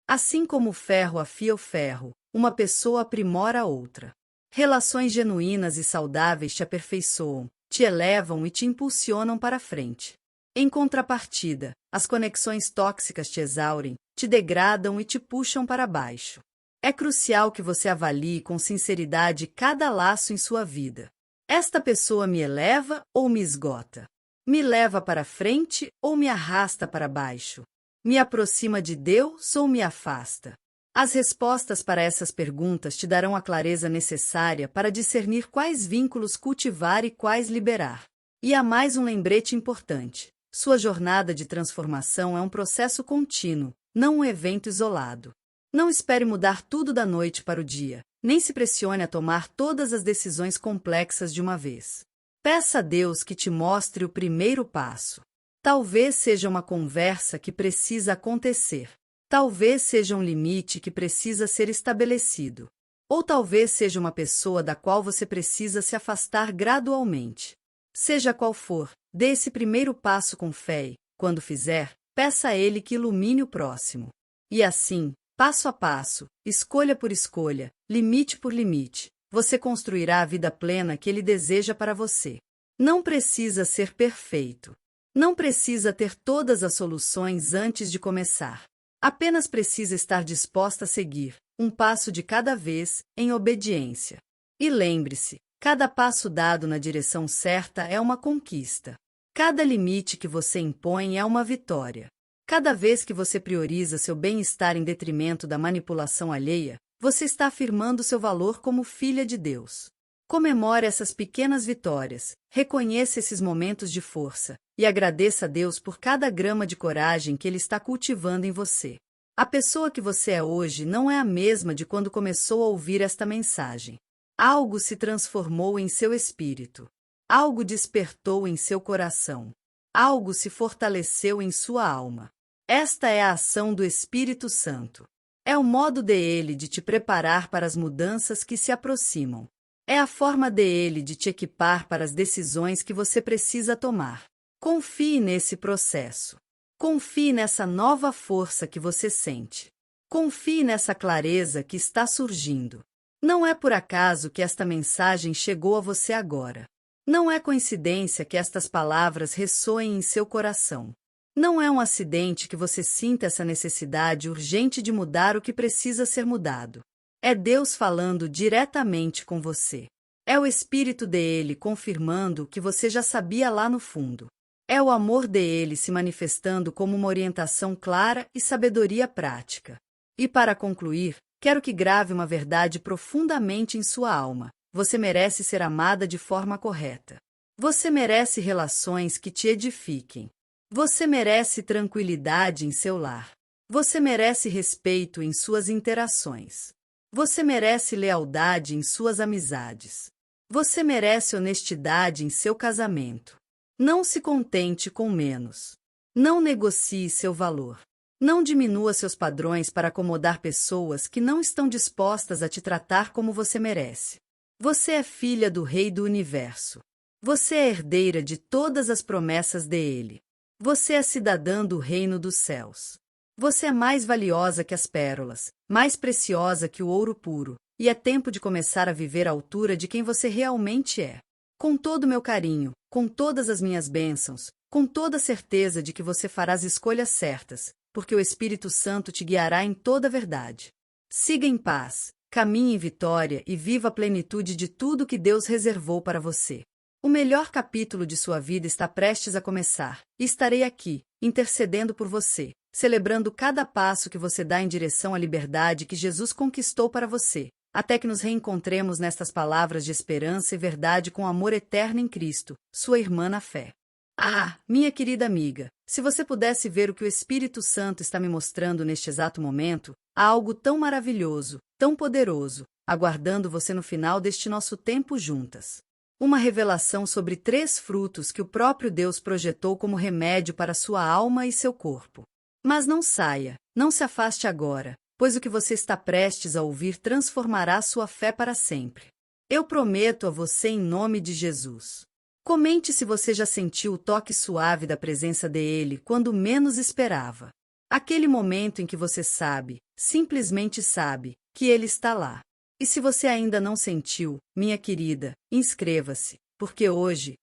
Assim como o ferro afia o ferro, uma pessoa aprimora a outra. Relações genuínas e saudáveis te aperfeiçoam, te elevam e te impulsionam para frente. Em contrapartida, as conexões tóxicas te exaurem, te degradam e te puxam para baixo. É crucial que você avalie com sinceridade cada laço em sua vida. Esta pessoa me eleva ou me esgota? Me leva para frente ou me arrasta para baixo? Me aproxima de Deus ou me afasta? As respostas para essas perguntas te darão a clareza necessária para discernir quais vínculos cultivar e quais liberar. E há mais um lembrete importante. Sua jornada de transformação é um processo contínuo, não um evento isolado. Não espere mudar tudo da noite para o dia, nem se pressione a tomar todas as decisões complexas de uma vez. Peça a Deus que te mostre o primeiro passo. Talvez seja uma conversa que precisa acontecer. Talvez seja um limite que precisa ser estabelecido. Ou talvez seja uma pessoa da qual você precisa se afastar gradualmente. Seja qual for, dê esse primeiro passo com fé e, quando fizer, peça a Ele que ilumine o próximo. E assim, passo a passo, escolha por escolha, limite por limite, você construirá a vida plena que Ele deseja para você. Não precisa ser perfeito. Não precisa ter todas as soluções antes de começar. Apenas precisa estar disposta a seguir, um passo de cada vez, em obediência. E lembre-se, cada passo dado na direção certa é uma conquista. Cada limite que você impõe é uma vitória. Cada vez que você prioriza seu bem-estar em detrimento da manipulação alheia, você está afirmando seu valor como filha de Deus. Comemore essas pequenas vitórias, reconheça esses momentos de força e agradeça a Deus por cada grama de coragem que Ele está cultivando em você. A pessoa que você é hoje não é a mesma de quando começou a ouvir esta mensagem. Algo se transformou em seu espírito. Algo despertou em seu coração. Algo se fortaleceu em sua alma. Esta é a ação do Espírito Santo. É o modo dele de te preparar para as mudanças que se aproximam. É a forma dele de te equipar para as decisões que você precisa tomar. Confie nesse processo. Confie nessa nova força que você sente. Confie nessa clareza que está surgindo. Não é por acaso que esta mensagem chegou a você agora. Não é coincidência que estas palavras ressoem em seu coração. Não é um acidente que você sinta essa necessidade urgente de mudar o que precisa ser mudado. É Deus falando diretamente com você. É o Espírito dele confirmando o que você já sabia lá no fundo. É o amor dele se manifestando como uma orientação clara e sabedoria prática. E para concluir, quero que grave uma verdade profundamente em sua alma. Você merece ser amada de forma correta. Você merece relações que te edifiquem. Você merece tranquilidade em seu lar. Você merece respeito em suas interações. Você merece lealdade em suas amizades. Você merece honestidade em seu casamento. Não se contente com menos. Não negocie seu valor. Não diminua seus padrões para acomodar pessoas que não estão dispostas a te tratar como você merece. Você é filha do Rei do Universo. Você é herdeira de todas as promessas dele. Você é cidadã do Reino dos Céus. Você é mais valiosa que as pérolas, mais preciosa que o ouro puro, e é tempo de começar a viver à altura de quem você realmente é. Com todo o meu carinho, com todas as minhas bênçãos, com toda a certeza de que você fará as escolhas certas, porque o Espírito Santo te guiará em toda a verdade. Siga em paz, caminhe em vitória e viva a plenitude de tudo que Deus reservou para você. O melhor capítulo de sua vida está prestes a começar, e estarei aqui, intercedendo por você, celebrando cada passo que você dá em direção à liberdade que Jesus conquistou para você, até que nos reencontremos nestas palavras de esperança e verdade com amor eterno em Cristo, sua irmã na fé. Ah, minha querida amiga, se você pudesse ver o que o Espírito Santo está me mostrando neste exato momento, há algo tão maravilhoso, tão poderoso, aguardando você no final deste nosso tempo juntas. Uma revelação sobre 3 frutos que o próprio Deus projetou como remédio para sua alma e seu corpo. Mas não saia, não se afaste agora, pois o que você está prestes a ouvir transformará sua fé para sempre. Eu prometo a você em nome de Jesus. Comente se você já sentiu o toque suave da presença dele quando menos esperava. Aquele momento em que você sabe, simplesmente sabe que ele está lá. E se você ainda não sentiu, minha querida, inscreva-se, porque hoje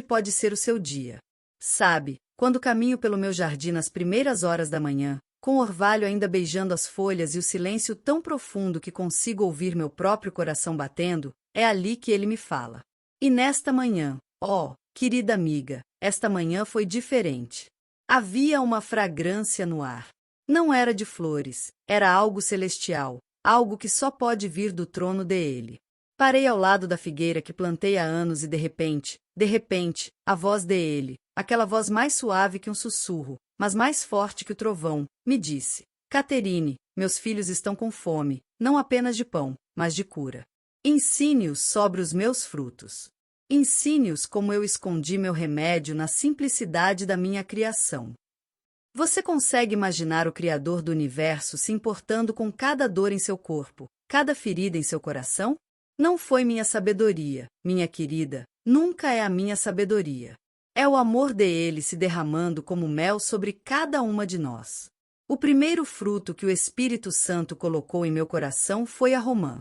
pode ser o seu dia. Sabe, quando caminho pelo meu jardim nas primeiras horas da manhã, com o orvalho ainda beijando as folhas e o silêncio tão profundo que consigo ouvir meu próprio coração batendo, é ali que ele me fala. E nesta manhã, querida amiga, esta manhã foi diferente. Havia uma fragrância no ar. Não era de flores, era algo celestial, algo que só pode vir do trono dele. Parei ao lado da figueira que plantei há anos e de repente, a voz dele, aquela voz mais suave que um sussurro, mas mais forte que o trovão, me disse: Caterine, meus filhos estão com fome, não apenas de pão, mas de cura. Ensine-os sobre os meus frutos. Ensine-os como eu escondi meu remédio na simplicidade da minha criação. Você consegue imaginar o Criador do universo se importando com cada dor em seu corpo, cada ferida em seu coração? Não foi minha sabedoria, minha querida, nunca é a minha sabedoria. É o amor dele se derramando como mel sobre cada uma de nós. O primeiro fruto que o Espírito Santo colocou em meu coração foi a romã.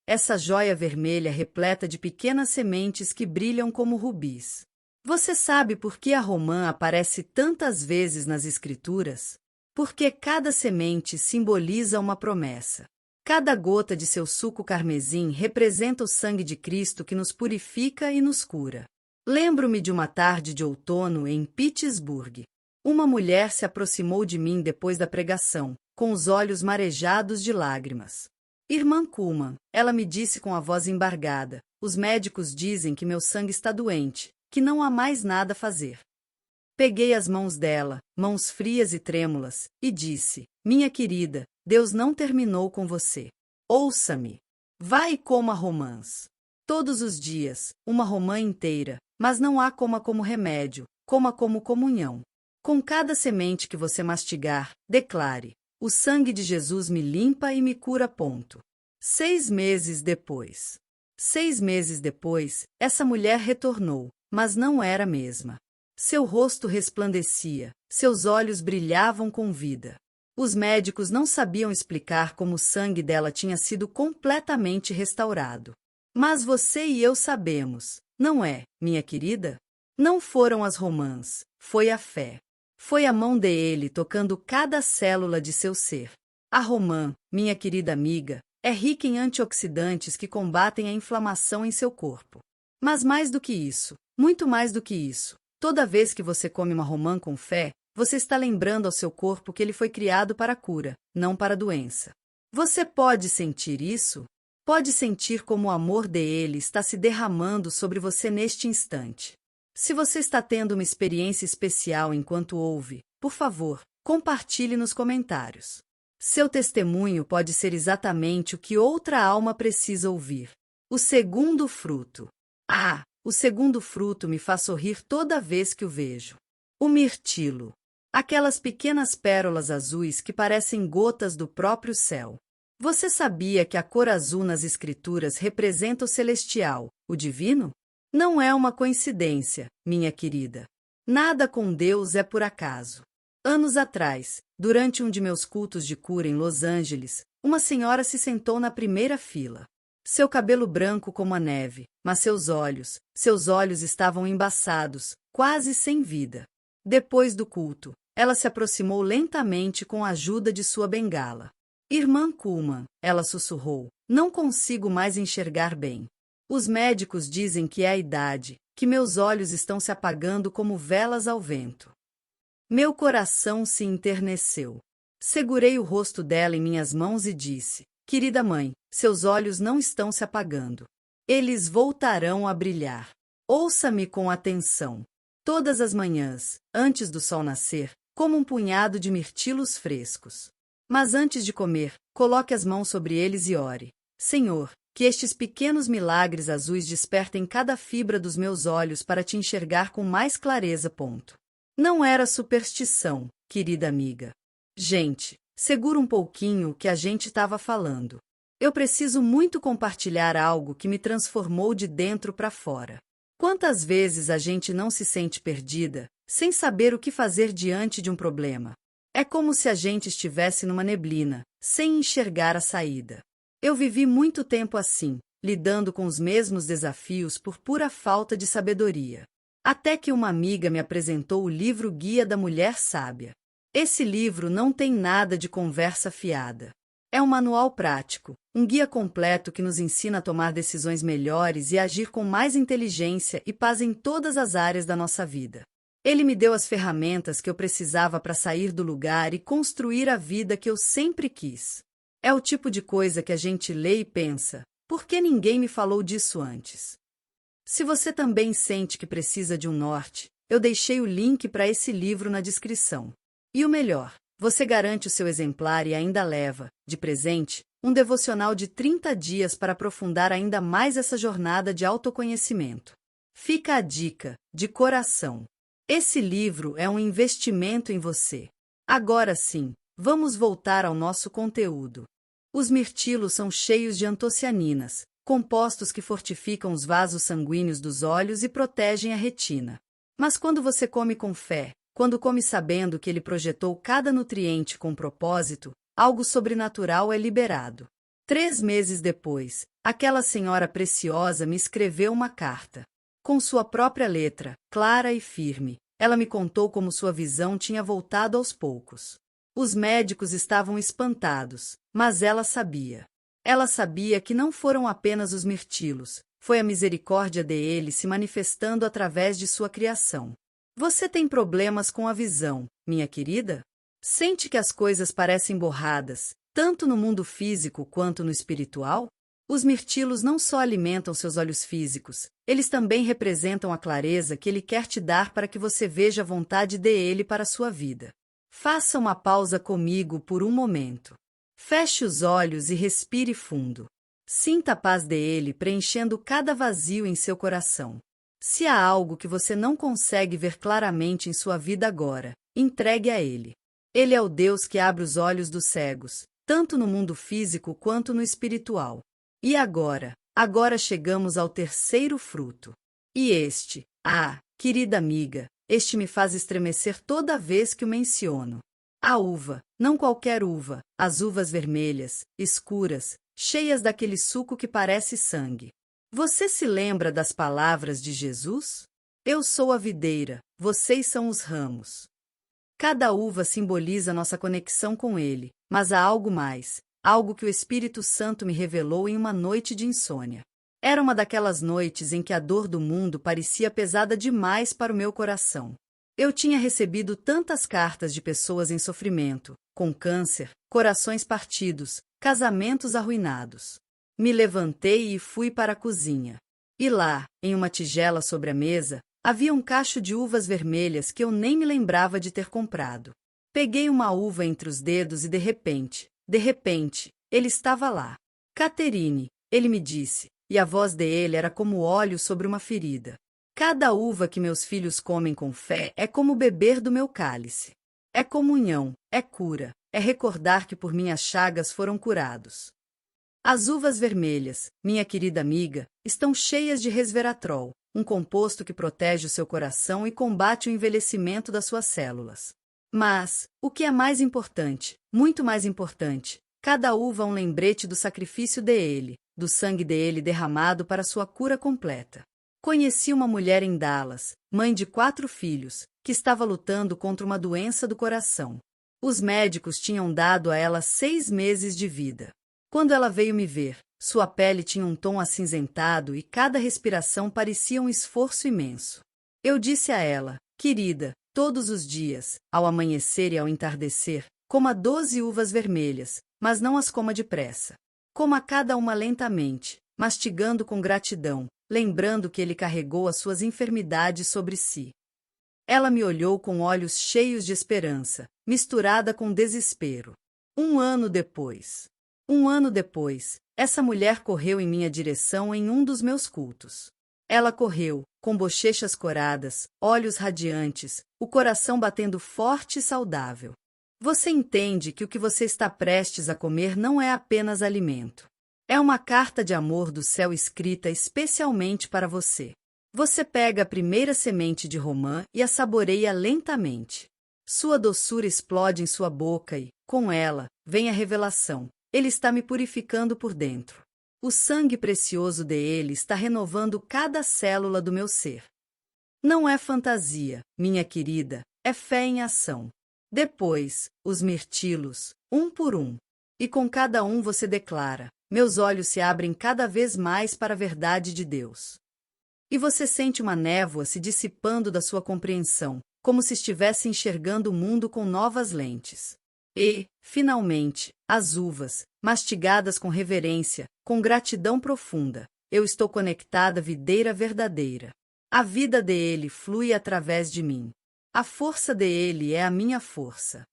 Essa joia vermelha repleta de pequenas sementes que brilham como rubis. Você sabe por que a romã aparece tantas vezes nas Escrituras? Porque cada semente simboliza uma promessa. Cada gota de seu suco carmesim representa o sangue de Cristo que nos purifica e nos cura. Lembro-me de uma tarde de outono em Pittsburgh. Uma mulher se aproximou de mim depois da pregação, com os olhos marejados de lágrimas. Irmã Kuhlman, ela me disse com a voz embargada, os médicos dizem que meu sangue está doente, que não há mais nada a fazer. Peguei as mãos dela, mãos frias e trêmulas, e disse: minha querida, Deus não terminou com você. Ouça-me. Vá e coma romãs. Todos os dias, uma romã inteira, mas não há como remédio, coma como comunhão. Com cada semente que você mastigar, declare: o sangue de Jesus me limpa e me cura. 6 meses depois. 6 meses depois, essa mulher retornou, mas não era a mesma. Seu rosto resplandecia, seus olhos brilhavam com vida. Os médicos não sabiam explicar como o sangue dela tinha sido completamente restaurado. Mas você e eu sabemos, não é, minha querida? Não foram as romãs, foi a fé. Foi a mão dele tocando cada célula de seu ser. A romã, minha querida amiga, é rica em antioxidantes que combatem a inflamação em seu corpo. Mas mais do que isso, muito mais do que isso, toda vez que você come uma romã com fé, você está lembrando ao seu corpo que ele foi criado para a cura, não para a doença. Você pode sentir isso? Pode sentir como o amor dele está se derramando sobre você neste instante. Se você está tendo uma experiência especial enquanto ouve, por favor, compartilhe nos comentários. Seu testemunho pode ser exatamente o que outra alma precisa ouvir. O segundo fruto. O segundo fruto me faz sorrir toda vez que o vejo. O mirtilo. Aquelas pequenas pérolas azuis que parecem gotas do próprio céu. Você sabia que a cor azul nas Escrituras representa o celestial, o divino? Não é uma coincidência, minha querida. Nada com Deus é por acaso. Anos atrás, durante um de meus cultos de cura em Los Angeles, uma senhora se sentou na primeira fila. Seu cabelo branco como a neve, mas seus olhos estavam embaçados, quase sem vida. Depois do culto, ela se aproximou lentamente com a ajuda de sua bengala. Irmã Kuhlman, ela sussurrou, não consigo mais enxergar bem. Os médicos dizem que é a idade, que meus olhos estão se apagando como velas ao vento. Meu coração se enterneceu. Segurei o rosto dela em minhas mãos e disse: querida mãe, seus olhos não estão se apagando. Eles voltarão a brilhar. Ouça-me com atenção. Todas as manhãs, antes do sol nascer, coma um punhado de mirtilos frescos. Mas antes de comer, coloque as mãos sobre eles e ore: Senhor, que estes pequenos milagres azuis despertem cada fibra dos meus olhos para te enxergar com mais clareza. Não era superstição, querida amiga. Gente, segura um pouquinho o que a gente estava falando. Eu preciso muito compartilhar algo que me transformou de dentro para fora. Quantas vezes a gente não se sente perdida, sem saber o que fazer diante de um problema? É como se a gente estivesse numa neblina, sem enxergar a saída. Eu vivi muito tempo assim, lidando com os mesmos desafios por pura falta de sabedoria. Até que uma amiga me apresentou o livro Guia da Mulher Sábia. Esse livro não tem nada de conversa fiada. É um manual prático, um guia completo que nos ensina a tomar decisões melhores e agir com mais inteligência e paz em todas as áreas da nossa vida. Ele me deu as ferramentas que eu precisava para sair do lugar e construir a vida que eu sempre quis. É o tipo de coisa que a gente lê e pensa: por que ninguém me falou disso antes? Se você também sente que precisa de um norte, eu deixei o link para esse livro na descrição. E o melhor, você garante o seu exemplar e ainda leva, de presente, um devocional de 30 dias para aprofundar ainda mais essa jornada de autoconhecimento. Fica a dica, de coração. Esse livro é um investimento em você. Agora sim, vamos voltar ao nosso conteúdo. Os mirtilos são cheios de antocianinas, compostos que fortificam os vasos sanguíneos dos olhos e protegem a retina. Mas quando você come com fé, quando come sabendo que ele projetou cada nutriente com propósito, algo sobrenatural é liberado. 3 meses depois, aquela senhora preciosa me escreveu uma carta. Com sua própria letra, clara e firme, ela me contou como sua visão tinha voltado aos poucos. Os médicos estavam espantados, mas ela sabia. Ela sabia que não foram apenas os mirtilos, foi a misericórdia dele se manifestando através de sua criação. Você tem problemas com a visão, minha querida? Sente que as coisas parecem borradas, tanto no mundo físico quanto no espiritual? Os mirtilos não só alimentam seus olhos físicos, eles também representam a clareza que ele quer te dar para que você veja a vontade dele para a sua vida. Faça uma pausa comigo por um momento. Feche os olhos e respire fundo. Sinta a paz dele preenchendo cada vazio em seu coração. Se há algo que você não consegue ver claramente em sua vida agora, entregue a ele. Ele é o Deus que abre os olhos dos cegos, tanto no mundo físico quanto no espiritual. E agora chegamos ao terceiro fruto. E este, querida amiga, este me faz estremecer toda vez que o menciono. A uva, não qualquer uva, as uvas vermelhas, escuras, cheias daquele suco que parece sangue. Você se lembra das palavras de Jesus? Eu sou a videira, vocês são os ramos. Cada uva simboliza nossa conexão com ele, mas há algo mais, algo que o Espírito Santo me revelou em uma noite de insônia. Era uma daquelas noites em que a dor do mundo parecia pesada demais para o meu coração. Eu tinha recebido tantas cartas de pessoas em sofrimento, com câncer, corações partidos, casamentos arruinados. Me levantei e fui para a cozinha. E lá, em uma tigela sobre a mesa, havia um cacho de uvas vermelhas que eu nem me lembrava de ter comprado. Peguei uma uva entre os dedos e de repente, ele estava lá. Caterine, ele me disse, e a voz dele era como óleo sobre uma ferida. Cada uva que meus filhos comem com fé é como beber do meu cálice. É comunhão, é cura, é recordar que por minhas chagas foram curados. As uvas vermelhas, minha querida amiga, estão cheias de resveratrol, um composto que protege o seu coração e combate o envelhecimento das suas células. Mas, o que é mais importante, muito mais importante, cada uva é um lembrete do sacrifício dele, do sangue dele derramado para sua cura completa. Conheci uma mulher em Dallas, mãe de 4 filhos, que estava lutando contra uma doença do coração. Os médicos tinham dado a ela 6 meses de vida. Quando ela veio me ver, sua pele tinha um tom acinzentado e cada respiração parecia um esforço imenso. Eu disse a ela, querida, todos os dias, ao amanhecer e ao entardecer, coma 12 uvas vermelhas, mas não as coma depressa. Coma cada uma lentamente, mastigando com gratidão, lembrando que ele carregou as suas enfermidades sobre si. Ela me olhou com olhos cheios de esperança, misturada com desespero. Um ano depois, essa mulher correu em minha direção em um dos meus cultos. Ela correu, com bochechas coradas, olhos radiantes, o coração batendo forte e saudável. Você entende que o que você está prestes a comer não é apenas alimento. É uma carta de amor do céu escrita especialmente para você. Você pega a primeira semente de romã e a saboreia lentamente. Sua doçura explode em sua boca e, com ela, vem a revelação. Ele está me purificando por dentro. O sangue precioso dele está renovando cada célula do meu ser. Não é fantasia, minha querida, é fé em ação. Depois, os mirtilos, um por um. E com cada um você declara: meus olhos se abrem cada vez mais para a verdade de Deus. E você sente uma névoa se dissipando da sua compreensão, como se estivesse enxergando o mundo com novas lentes. E, finalmente, as uvas, mastigadas com reverência, com gratidão profunda. Eu estou conectada à videira verdadeira. A vida dele flui através de mim. A força dele é a minha força.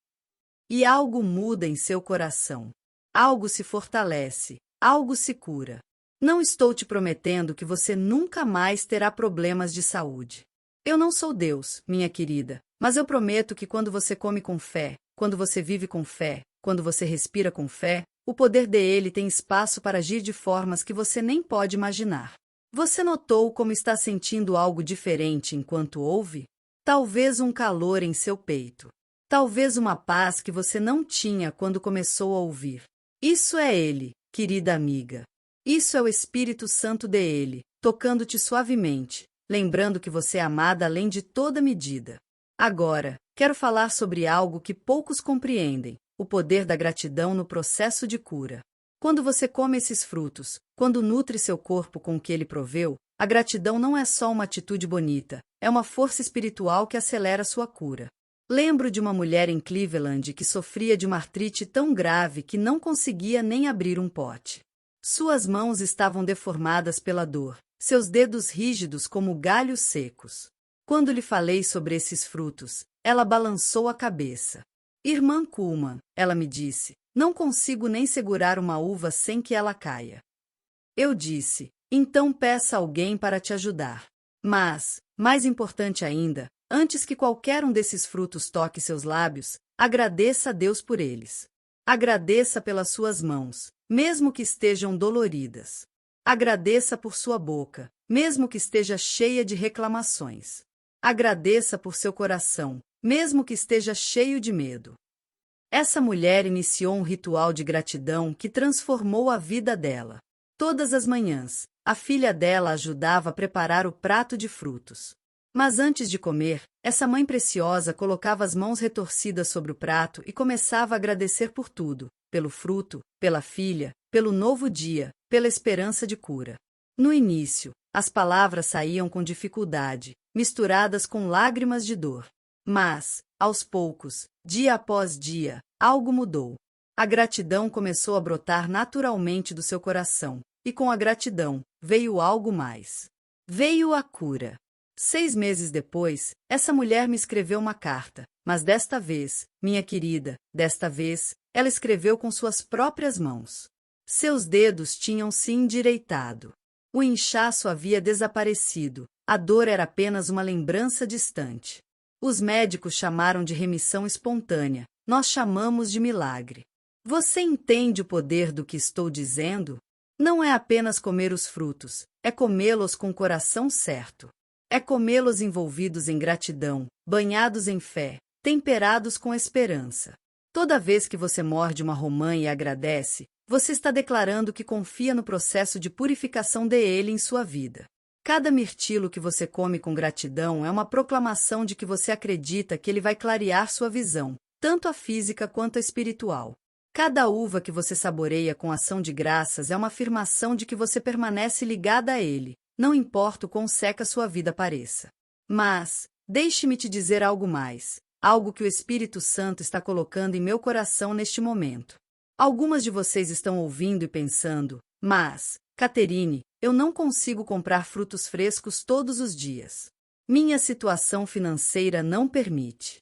E algo muda em seu coração. Algo se fortalece, algo se cura. Não estou te prometendo que você nunca mais terá problemas de saúde. Eu não sou Deus, minha querida, mas eu prometo que quando você come com fé, quando você vive com fé, quando você respira com fé, o poder dele tem espaço para agir de formas que você nem pode imaginar. Você notou como está sentindo algo diferente enquanto ouve? Talvez um calor em seu peito. Talvez uma paz que você não tinha quando começou a ouvir. Isso é ele, querida amiga. Isso é o Espírito Santo dele, tocando-te suavemente, lembrando que você é amada além de toda medida. Agora, quero falar sobre algo que poucos compreendem: o poder da gratidão no processo de cura. Quando você come esses frutos, quando nutre seu corpo com o que ele proveu, a gratidão não é só uma atitude bonita, é uma força espiritual que acelera sua cura. Lembro de uma mulher em Cleveland que sofria de uma artrite tão grave que não conseguia nem abrir um pote. Suas mãos estavam deformadas pela dor, seus dedos rígidos como galhos secos. Quando lhe falei sobre esses frutos, ela balançou a cabeça. Irmã Kuhlman, ela me disse, não consigo nem segurar uma uva sem que ela caia. Eu disse, então peça alguém para te ajudar. Mas, mais importante ainda, antes que qualquer um desses frutos toque seus lábios, agradeça a Deus por eles. Agradeça pelas suas mãos, mesmo que estejam doloridas. Agradeça por sua boca, mesmo que esteja cheia de reclamações. Agradeça por seu coração, mesmo que esteja cheio de medo. Essa mulher iniciou um ritual de gratidão que transformou a vida dela. Todas as manhãs, a filha dela ajudava a preparar o prato de frutos. Mas antes de comer, essa mãe preciosa colocava as mãos retorcidas sobre o prato e começava a agradecer por tudo, pelo fruto, pela filha, pelo novo dia, pela esperança de cura. No início, as palavras saíam com dificuldade, misturadas com lágrimas de dor. Mas, aos poucos, dia após dia, algo mudou. A gratidão começou a brotar naturalmente do seu coração, e com a gratidão, veio algo mais. Veio a cura. 6 meses depois, essa mulher me escreveu uma carta, mas desta vez, minha querida, desta vez, ela escreveu com suas próprias mãos. Seus dedos tinham se endireitado. O inchaço havia desaparecido, a dor era apenas uma lembrança distante. Os médicos chamaram de remissão espontânea, nós chamamos de milagre. Você entende o poder do que estou dizendo? Não é apenas comer os frutos, é comê-los com o coração certo. É comê-los envolvidos em gratidão, banhados em fé, temperados com esperança. Toda vez que você morde uma romã e agradece, você está declarando que confia no processo de purificação dele em sua vida. Cada mirtilo que você come com gratidão é uma proclamação de que você acredita que ele vai clarear sua visão, tanto a física quanto a espiritual. Cada uva que você saboreia com ação de graças é uma afirmação de que você permanece ligada a ele, não importa o quão seca sua vida pareça. Mas, deixe-me te dizer algo mais, algo que o Espírito Santo está colocando em meu coração neste momento. Algumas de vocês estão ouvindo e pensando, mas, Catherine, eu não consigo comprar frutos frescos todos os dias. Minha situação financeira não permite.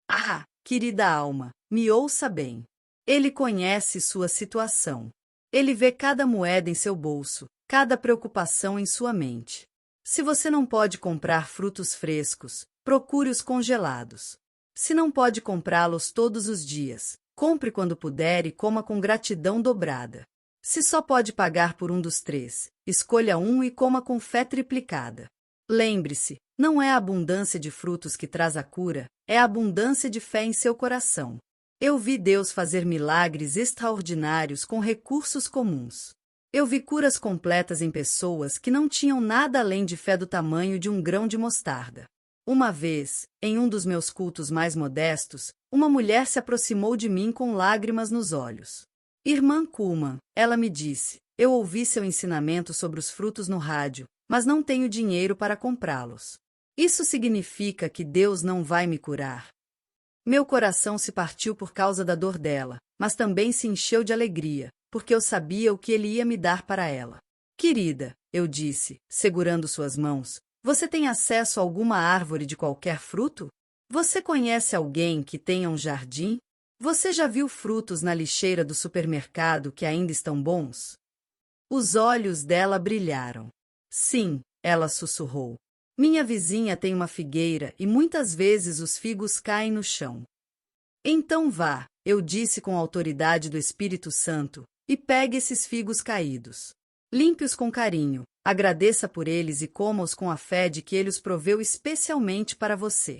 Ah, querida alma, me ouça bem. Ele conhece sua situação. Ele vê cada moeda em seu bolso, cada preocupação em sua mente. Se você não pode comprar frutos frescos, procure os congelados. Se não pode comprá-los todos os dias, compre quando puder e coma com gratidão dobrada. Se só pode pagar por um dos 3, escolha um e coma com fé triplicada. Lembre-se, não é a abundância de frutos que traz a cura, é a abundância de fé em seu coração. Eu vi Deus fazer milagres extraordinários com recursos comuns. Eu vi curas completas em pessoas que não tinham nada além de fé do tamanho de um grão de mostarda. Uma vez, em um dos meus cultos mais modestos, uma mulher se aproximou de mim com lágrimas nos olhos. Irmã Kuhlman, ela me disse, eu ouvi seu ensinamento sobre os frutos no rádio, mas não tenho dinheiro para comprá-los. Isso significa que Deus não vai me curar. Meu coração se partiu por causa da dor dela, mas também se encheu de alegria, porque eu sabia o que ele ia me dar para ela. Querida, eu disse, segurando suas mãos, você tem acesso a alguma árvore de qualquer fruto? Você conhece alguém que tenha um jardim? Você já viu frutos na lixeira do supermercado que ainda estão bons? Os olhos dela brilharam. Sim, ela sussurrou. Minha vizinha tem uma figueira e muitas vezes os figos caem no chão. Então vá, eu disse com a autoridade do Espírito Santo, e pegue esses figos caídos. Limpe-os com carinho, agradeça por eles e coma-os com a fé de que ele os proveu especialmente para você.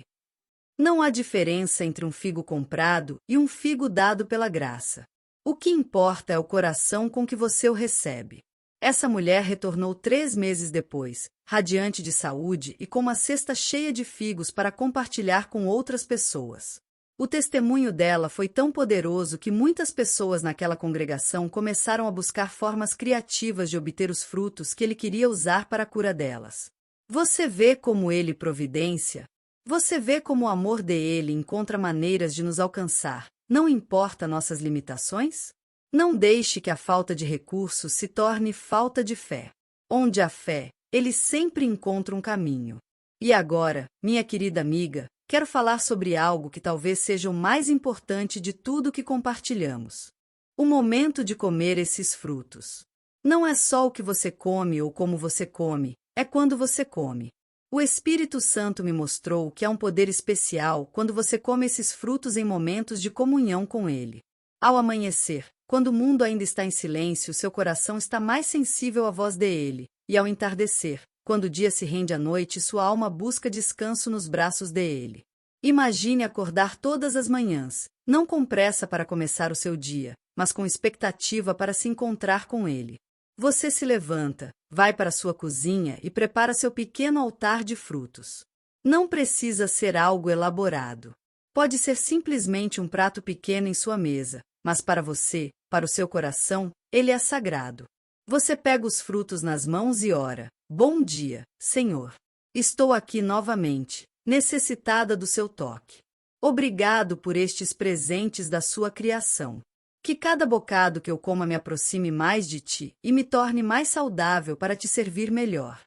Não há diferença entre um figo comprado e um figo dado pela graça. O que importa é o coração com que você o recebe. Essa mulher retornou 3 meses depois, radiante de saúde e com uma cesta cheia de figos para compartilhar com outras pessoas. O testemunho dela foi tão poderoso que muitas pessoas naquela congregação começaram a buscar formas criativas de obter os frutos que ele queria usar para a cura delas. Você vê como ele providencia? Você vê como o amor dele encontra maneiras de nos alcançar, não importa nossas limitações? Não deixe que a falta de recursos se torne falta de fé. Onde há fé, ele sempre encontra um caminho. E agora, minha querida amiga, quero falar sobre algo que talvez seja o mais importante de tudo que compartilhamos. O momento de comer esses frutos. Não é só o que você come ou como você come, é quando você come. O Espírito Santo me mostrou que há um poder especial quando você come esses frutos em momentos de comunhão com ele. Ao amanhecer, quando o mundo ainda está em silêncio, seu coração está mais sensível à voz dele, e ao entardecer, quando o dia se rende à noite, sua alma busca descanso nos braços dele. Imagine acordar todas as manhãs, não com pressa para começar o seu dia, mas com expectativa para se encontrar com ele. Você se levanta, vai para sua cozinha e prepara seu pequeno altar de frutos. Não precisa ser algo elaborado. Pode ser simplesmente um prato pequeno em sua mesa, mas para você, para o seu coração, ele é sagrado. Você pega os frutos nas mãos e ora: Bom dia, Senhor. Estou aqui novamente, necessitada do seu toque. Obrigado por estes presentes da sua criação. Que cada bocado que eu coma me aproxime mais de ti e me torne mais saudável para te servir melhor.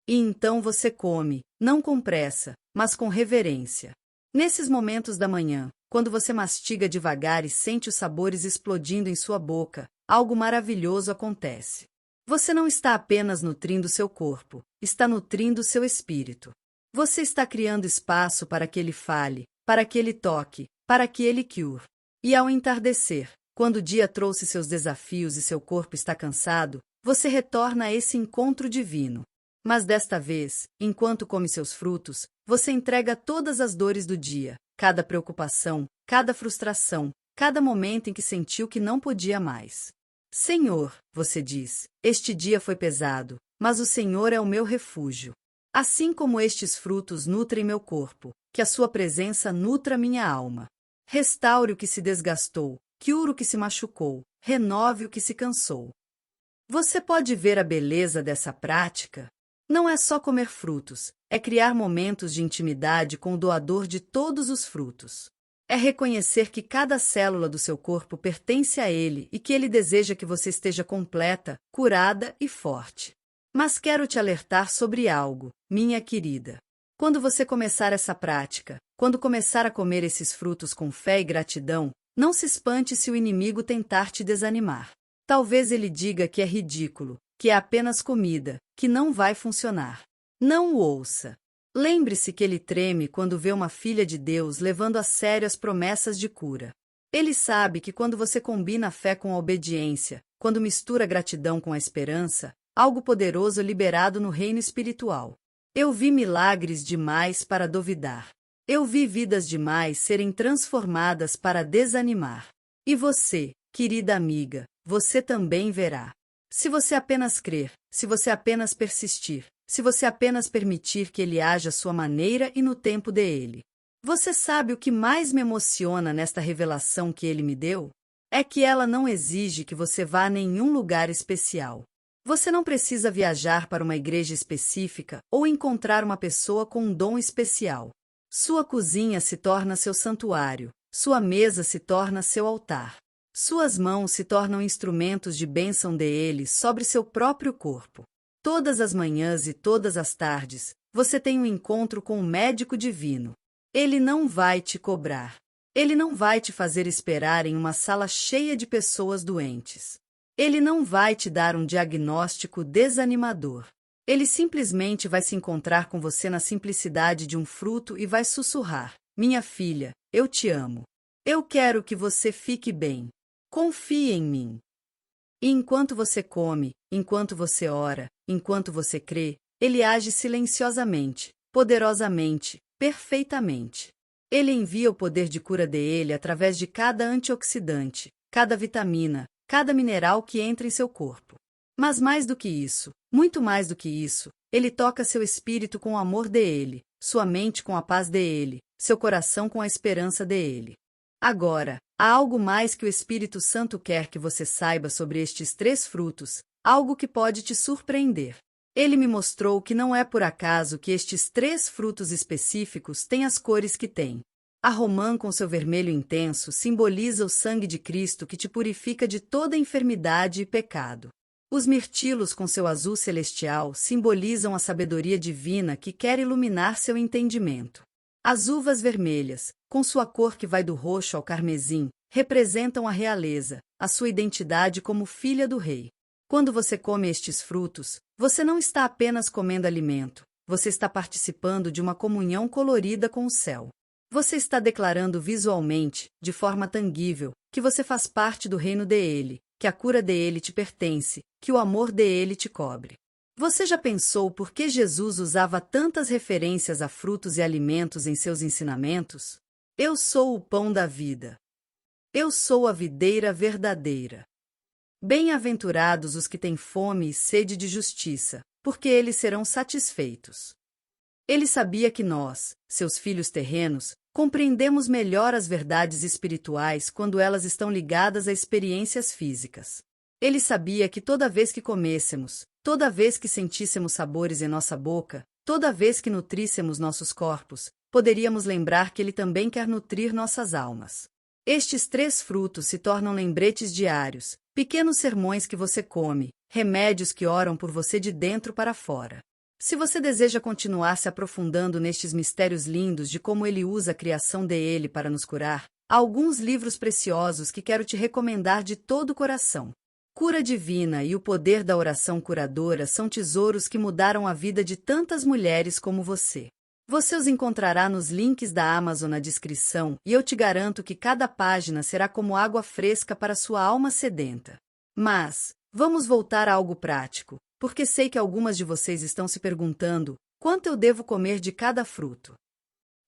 E então você come, não com pressa, mas com reverência. Nesses momentos da manhã, quando você mastiga devagar e sente os sabores explodindo em sua boca, algo maravilhoso acontece. Você não está apenas nutrindo seu corpo, está nutrindo seu espírito. Você está criando espaço para que ele fale, para que ele toque, para que ele cure. E ao entardecer, quando o dia trouxe seus desafios e seu corpo está cansado, você retorna a esse encontro divino. Mas desta vez, enquanto come seus frutos, você entrega todas as dores do dia, cada preocupação, cada frustração, cada momento em que sentiu que não podia mais. Senhor, você diz, este dia foi pesado, mas o Senhor é o meu refúgio. Assim como estes frutos nutrem meu corpo, que a sua presença nutra minha alma. Restaure o que se desgastou, cure o que se machucou, renove o que se cansou. Você pode ver a beleza dessa prática? Não é só comer frutos, é criar momentos de intimidade com o doador de todos os frutos. É reconhecer que cada célula do seu corpo pertence a ele e que ele deseja que você esteja completa, curada e forte. Mas quero te alertar sobre algo, minha querida. Quando você começar essa prática, quando começar a comer esses frutos com fé e gratidão, não se espante se o inimigo tentar te desanimar. Talvez ele diga que é ridículo, que é apenas comida, que não vai funcionar. Não o ouça. Lembre-se que ele treme quando vê uma filha de Deus levando a sério as promessas de cura. Ele sabe que quando você combina a fé com a obediência, quando mistura a gratidão com a esperança, algo poderoso é liberado no reino espiritual. Eu vi milagres demais para duvidar. Eu vi vidas demais serem transformadas para desanimar. E você, querida amiga, você também verá. Se você apenas crer, se você apenas persistir, se você apenas permitir que ele haja à sua maneira e no tempo dele. Você sabe o que mais me emociona nesta revelação que ele me deu? É que ela não exige que você vá a nenhum lugar especial. Você não precisa viajar para uma igreja específica ou encontrar uma pessoa com um dom especial. Sua cozinha se torna seu santuário, sua mesa se torna seu altar. Suas mãos se tornam instrumentos de bênção dele sobre seu próprio corpo. Todas as manhãs e todas as tardes, você tem um encontro com o médico divino. Ele não vai te cobrar. Ele não vai te fazer esperar em uma sala cheia de pessoas doentes. Ele não vai te dar um diagnóstico desanimador. Ele simplesmente vai se encontrar com você na simplicidade de um fruto e vai sussurrar: minha filha, eu te amo. Eu quero que você fique bem. Confie em mim. E enquanto você come, enquanto você ora, enquanto você crê, ele age silenciosamente, poderosamente, perfeitamente. Ele envia o poder de cura dele através de cada antioxidante, cada vitamina, cada mineral que entra em seu corpo. Mas mais do que isso, muito mais do que isso, ele toca seu espírito com o amor dele, sua mente com a paz dele, seu coração com a esperança dele. Agora, há algo mais que o Espírito Santo quer que você saiba sobre estes 3 frutos, algo que pode te surpreender. Ele me mostrou que não é por acaso que estes 3 frutos específicos têm as cores que têm. A romã com seu vermelho intenso simboliza o sangue de Cristo que te purifica de toda enfermidade e pecado. Os mirtilos com seu azul celestial simbolizam a sabedoria divina que quer iluminar seu entendimento. As uvas vermelhas, com sua cor que vai do roxo ao carmesim, representam a realeza, a sua identidade como filha do rei. Quando você come estes frutos, você não está apenas comendo alimento, você está participando de uma comunhão colorida com o céu. Você está declarando visualmente, de forma tangível, que você faz parte do reino dele, que a cura dele te pertence, que o amor dele te cobre. Você já pensou por que Jesus usava tantas referências a frutos e alimentos em seus ensinamentos? Eu sou o pão da vida. Eu sou a videira verdadeira. Bem-aventurados os que têm fome e sede de justiça, porque eles serão satisfeitos. Ele sabia que nós, seus filhos terrenos, compreendemos melhor as verdades espirituais quando elas estão ligadas a experiências físicas. Ele sabia que toda vez que comêssemos, toda vez que sentíssemos sabores em nossa boca, toda vez que nutríssemos nossos corpos, poderíamos lembrar que ele também quer nutrir nossas almas. Estes 3 frutos se tornam lembretes diários, pequenos sermões que você come, remédios que oram por você de dentro para fora. Se você deseja continuar se aprofundando nestes mistérios lindos de como ele usa a criação dele para nos curar, há alguns livros preciosos que quero te recomendar de todo o coração. Cura Divina e o Poder da Oração Curadora são tesouros que mudaram a vida de tantas mulheres como você. Você os encontrará nos links da Amazon na descrição e eu te garanto que cada página será como água fresca para sua alma sedenta. Mas, vamos voltar a algo prático, porque sei que algumas de vocês estão se perguntando quanto eu devo comer de cada fruto.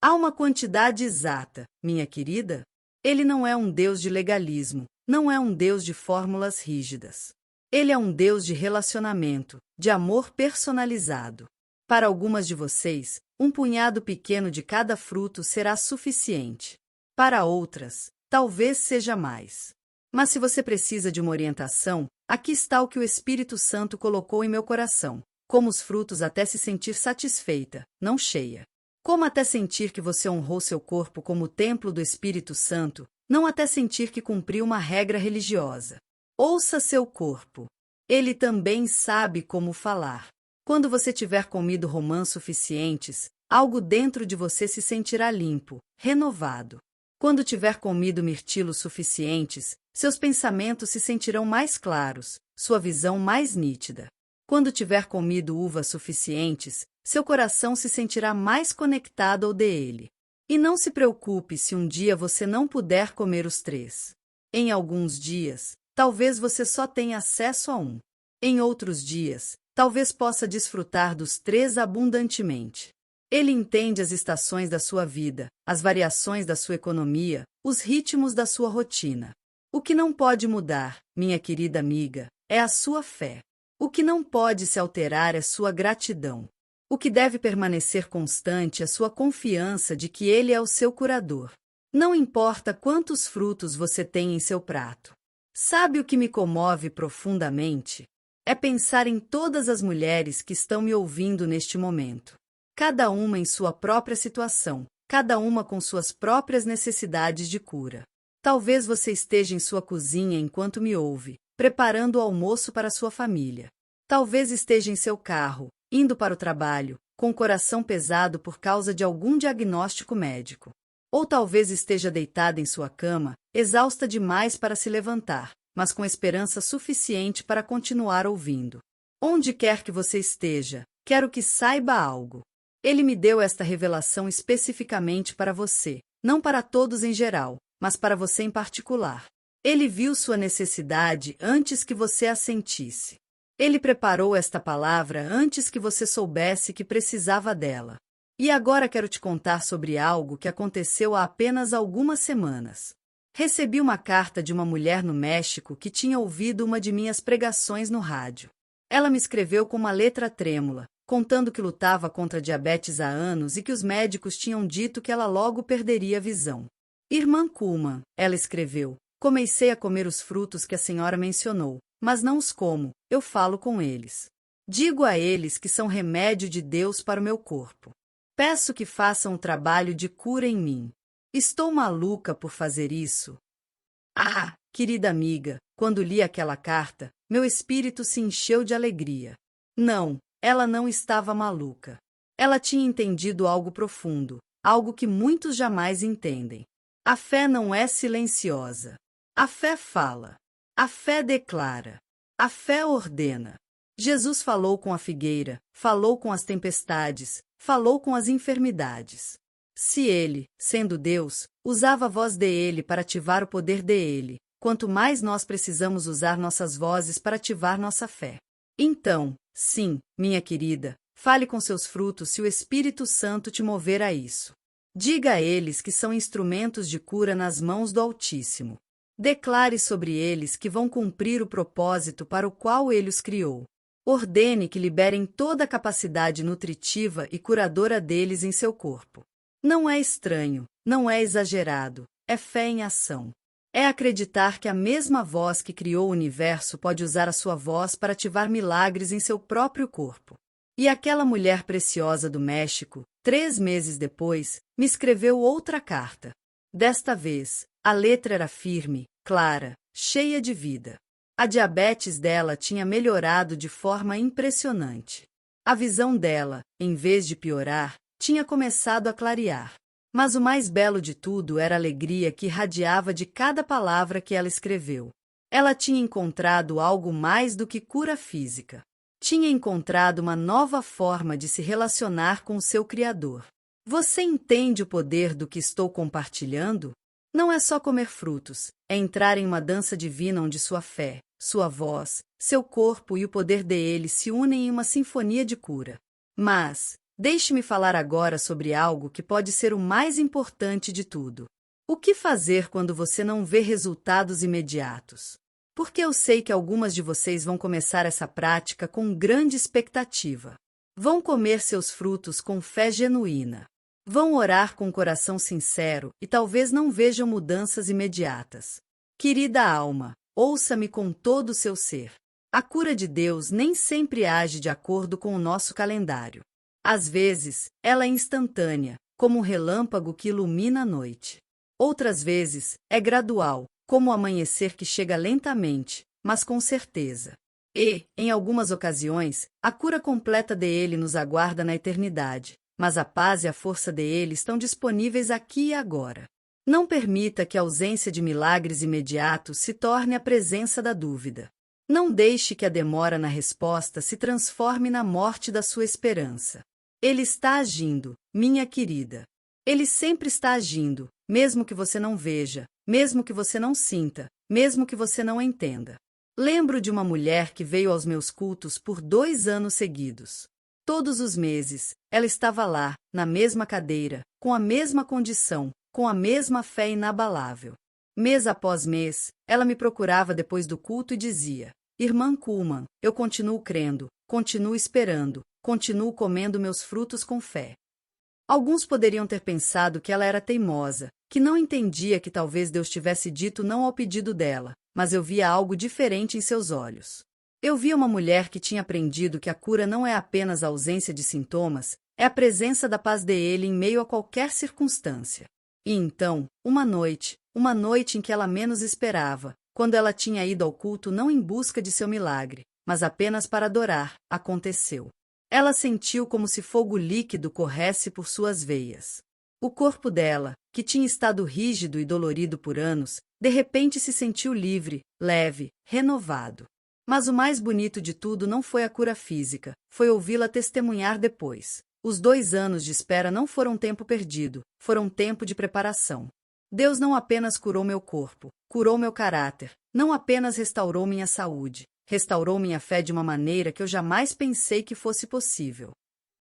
Há uma quantidade exata, minha querida. Ele não é um Deus de legalismo, não é um Deus de fórmulas rígidas. Ele é um Deus de relacionamento, de amor personalizado. Para algumas de vocês, um punhado pequeno de cada fruto será suficiente. Para outras, talvez seja mais. Mas se você precisa de uma orientação, aqui está o que o Espírito Santo colocou em meu coração. Coma os frutos até se sentir satisfeita, não cheia. Coma até sentir que você honrou seu corpo como o templo do Espírito Santo, não até sentir que cumpriu uma regra religiosa. Ouça seu corpo. Ele também sabe como falar. Quando você tiver comido romãs suficientes, algo dentro de você se sentirá limpo, renovado. Quando tiver comido mirtilos suficientes, seus pensamentos se sentirão mais claros, sua visão mais nítida. Quando tiver comido uvas suficientes, seu coração se sentirá mais conectado ao dele. E não se preocupe se um dia você não puder comer os 3. Em alguns dias, talvez você só tenha acesso a um. Em outros dias, talvez possa desfrutar dos 3 abundantemente. Ele entende as estações da sua vida, as variações da sua economia, os ritmos da sua rotina. O que não pode mudar, minha querida amiga, é a sua fé. O que não pode se alterar é sua gratidão. O que deve permanecer constante é sua confiança de que Ele é o seu curador. Não importa quantos frutos você tem em seu prato. Sabe o que me comove profundamente? É pensar em todas as mulheres que estão me ouvindo neste momento. Cada uma em sua própria situação, cada uma com suas próprias necessidades de cura. Talvez você esteja em sua cozinha enquanto me ouve, preparando o almoço para sua família. Talvez esteja em seu carro, indo para o trabalho, com o coração pesado por causa de algum diagnóstico médico. Ou talvez esteja deitada em sua cama, exausta demais para se levantar, mas com esperança suficiente para continuar ouvindo. Onde quer que você esteja, quero que saiba algo. Ele me deu esta revelação especificamente para você, não para todos em geral, mas para você em particular. Ele viu sua necessidade antes que você a sentisse. Ele preparou esta palavra antes que você soubesse que precisava dela. E agora quero te contar sobre algo que aconteceu há apenas algumas semanas. Recebi uma carta de uma mulher no México que tinha ouvido uma de minhas pregações no rádio. Ela me escreveu com uma letra trêmula, contando que lutava contra diabetes há anos e que os médicos tinham dito que ela logo perderia a visão. Irmã Kuhlman, ela escreveu, comecei a comer os frutos que a senhora mencionou, mas não os como, eu falo com eles. Digo a eles que são remédio de Deus para o meu corpo. Peço que façam o trabalho de cura em mim. Estou maluca por fazer isso? Ah, querida amiga, quando li aquela carta, meu espírito se encheu de alegria. Não, ela não estava maluca. Ela tinha entendido algo profundo, algo que muitos jamais entendem. A fé não é silenciosa. A fé fala. A fé declara. A fé ordena. Jesus falou com a figueira, falou com as tempestades, falou com as enfermidades. Se ele, sendo Deus, usava a voz dele para ativar o poder dele, quanto mais nós precisamos usar nossas vozes para ativar nossa fé. Então, sim, minha querida, fale com seus frutos se o Espírito Santo te mover a isso. Diga a eles que são instrumentos de cura nas mãos do Altíssimo. Declare sobre eles que vão cumprir o propósito para o qual ele os criou. Ordene que liberem toda a capacidade nutritiva e curadora deles em seu corpo. Não é estranho, não é exagerado, é fé em ação. É acreditar que a mesma voz que criou o universo pode usar a sua voz para ativar milagres em seu próprio corpo. E aquela mulher preciosa do México, 3 meses depois, me escreveu outra carta. Desta vez, a letra era firme, clara, cheia de vida. A diabetes dela tinha melhorado de forma impressionante. A visão dela, em vez de piorar, tinha começado a clarear. Mas o mais belo de tudo era a alegria que irradiava de cada palavra que ela escreveu. Ela tinha encontrado algo mais do que cura física. Tinha encontrado uma nova forma de se relacionar com o seu Criador. Você entende o poder do que estou compartilhando? Não é só comer frutos, é entrar em uma dança divina onde sua fé, sua voz, seu corpo e o poder dele se unem em uma sinfonia de cura. Mas, deixe-me falar agora sobre algo que pode ser o mais importante de tudo. O que fazer quando você não vê resultados imediatos? Porque eu sei que algumas de vocês vão começar essa prática com grande expectativa. Vão comer seus frutos com fé genuína. Vão orar com coração sincero e talvez não vejam mudanças imediatas. Querida alma, ouça-me com todo o seu ser. A cura de Deus nem sempre age de acordo com o nosso calendário. Às vezes, ela é instantânea, como um relâmpago que ilumina a noite. Outras vezes, é gradual, como o amanhecer que chega lentamente, mas com certeza. E, em algumas ocasiões, a cura completa dele nos aguarda na eternidade, mas a paz e a força dele estão disponíveis aqui e agora. Não permita que a ausência de milagres imediatos se torne a presença da dúvida. Não deixe que a demora na resposta se transforme na morte da sua esperança. Ele está agindo, minha querida. Ele sempre está agindo, mesmo que você não veja, mesmo que você não sinta, mesmo que você não entenda. Lembro de uma mulher que veio aos meus cultos por 2 anos seguidos. Todos os meses, ela estava lá, na mesma cadeira, com a mesma condição, com a mesma fé inabalável. Mês após mês, ela me procurava depois do culto e dizia: Irmã Kuhlman, eu continuo crendo, continuo esperando, continuo comendo meus frutos com fé. Alguns poderiam ter pensado que ela era teimosa, que não entendia que talvez Deus tivesse dito não ao pedido dela, mas eu via algo diferente em seus olhos. Eu via uma mulher que tinha aprendido que a cura não é apenas a ausência de sintomas, é a presença da paz dele em meio a qualquer circunstância. E então, uma noite em que ela menos esperava, quando ela tinha ido ao culto não em busca de seu milagre, mas apenas para adorar, aconteceu. Ela sentiu como se fogo líquido corresse por suas veias. O corpo dela, que tinha estado rígido e dolorido por anos, de repente se sentiu livre, leve, renovado. Mas o mais bonito de tudo não foi a cura física, foi ouvi-la testemunhar depois. Os 2 anos de espera não foram tempo perdido, foram tempo de preparação. Deus não apenas curou meu corpo, curou meu caráter, não apenas restaurou minha saúde, restaurou minha fé de uma maneira que eu jamais pensei que fosse possível.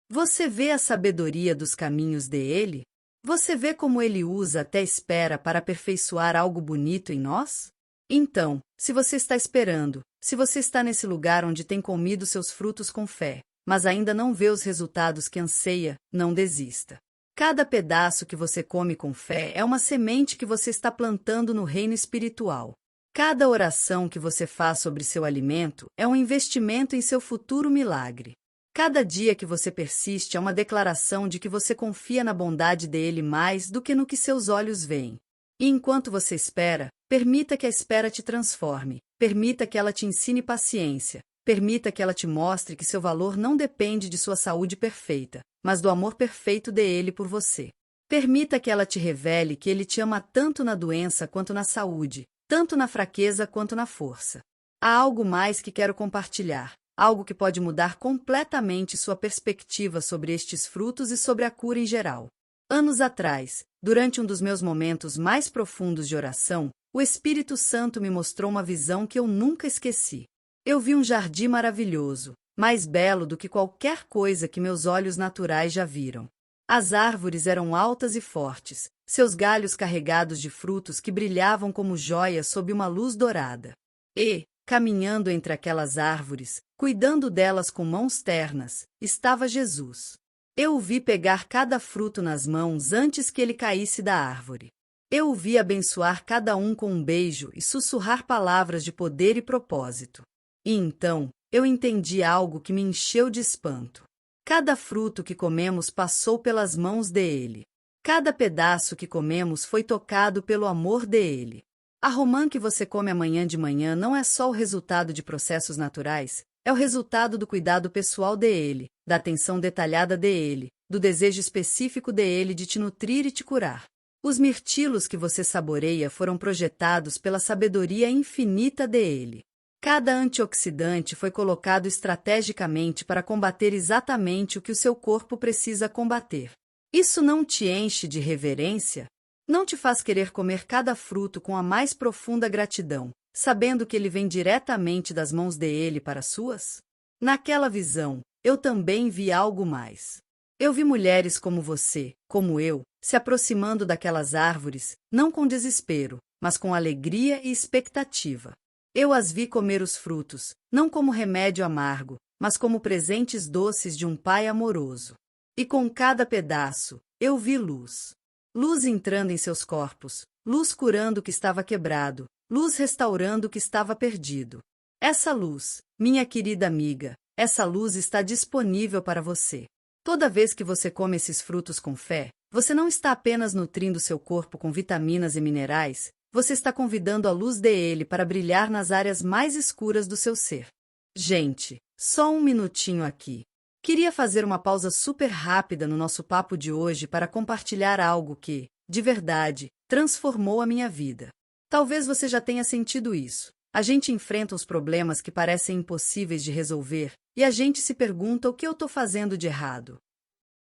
Você vê a sabedoria dos caminhos dele? Você vê como ele usa até a espera para aperfeiçoar algo bonito em nós? Então, se você está esperando, se você está nesse lugar onde tem comido seus frutos com fé, mas ainda não vê os resultados que anseia, não desista. Cada pedaço que você come com fé é uma semente que você está plantando no reino espiritual. Cada oração que você faz sobre seu alimento é um investimento em seu futuro milagre. Cada dia que você persiste é uma declaração de que você confia na bondade dele mais do que no que seus olhos veem. E enquanto você espera, permita que a espera te transforme, permita que ela te ensine paciência, permita que ela te mostre que seu valor não depende de sua saúde perfeita, mas do amor perfeito dele por você. Permita que ela te revele que ele te ama tanto na doença quanto na saúde, tanto na fraqueza quanto na força. Há algo mais que quero compartilhar, algo que pode mudar completamente sua perspectiva sobre estes frutos e sobre a cura em geral. Anos atrás, durante um dos meus momentos mais profundos de oração, o Espírito Santo me mostrou uma visão que eu nunca esqueci. Eu vi um jardim maravilhoso, mais belo do que qualquer coisa que meus olhos naturais já viram. As árvores eram altas e fortes, seus galhos carregados de frutos que brilhavam como joias sob uma luz dourada. E, caminhando entre aquelas árvores, cuidando delas com mãos ternas, estava Jesus. Eu o vi pegar cada fruto nas mãos antes que ele caísse da árvore. Eu o vi abençoar cada um com um beijo e sussurrar palavras de poder e propósito. E então, eu entendi algo que me encheu de espanto. Cada fruto que comemos passou pelas mãos dele. Cada pedaço que comemos foi tocado pelo amor dele. A romã que você come amanhã de manhã não é só o resultado de processos naturais, é o resultado do cuidado pessoal dele, da atenção detalhada dele, do desejo específico dele de te nutrir e te curar. Os mirtilos que você saboreia foram projetados pela sabedoria infinita dele. Cada antioxidante foi colocado estrategicamente para combater exatamente o que o seu corpo precisa combater. Isso não te enche de reverência? Não te faz querer comer cada fruto com a mais profunda gratidão, sabendo que ele vem diretamente das mãos dele para as suas? Naquela visão, eu também vi algo mais. Eu vi mulheres como você, como eu, se aproximando daquelas árvores, não com desespero, mas com alegria e expectativa. Eu as vi comer os frutos, não como remédio amargo, mas como presentes doces de um pai amoroso. E com cada pedaço, eu vi luz. Luz entrando em seus corpos, luz curando o que estava quebrado, luz restaurando o que estava perdido. Essa luz, minha querida amiga, essa luz está disponível para você. Toda vez que você come esses frutos com fé, você não está apenas nutrindo seu corpo com vitaminas e minerais, você está convidando a luz dele para brilhar nas áreas mais escuras do seu ser. Gente, só um minutinho aqui. Queria fazer uma pausa super rápida no nosso papo de hoje para compartilhar algo que, de verdade, transformou a minha vida. Talvez você já tenha sentido isso. A gente enfrenta os problemas que parecem impossíveis de resolver, e a gente se pergunta o que eu estou fazendo de errado.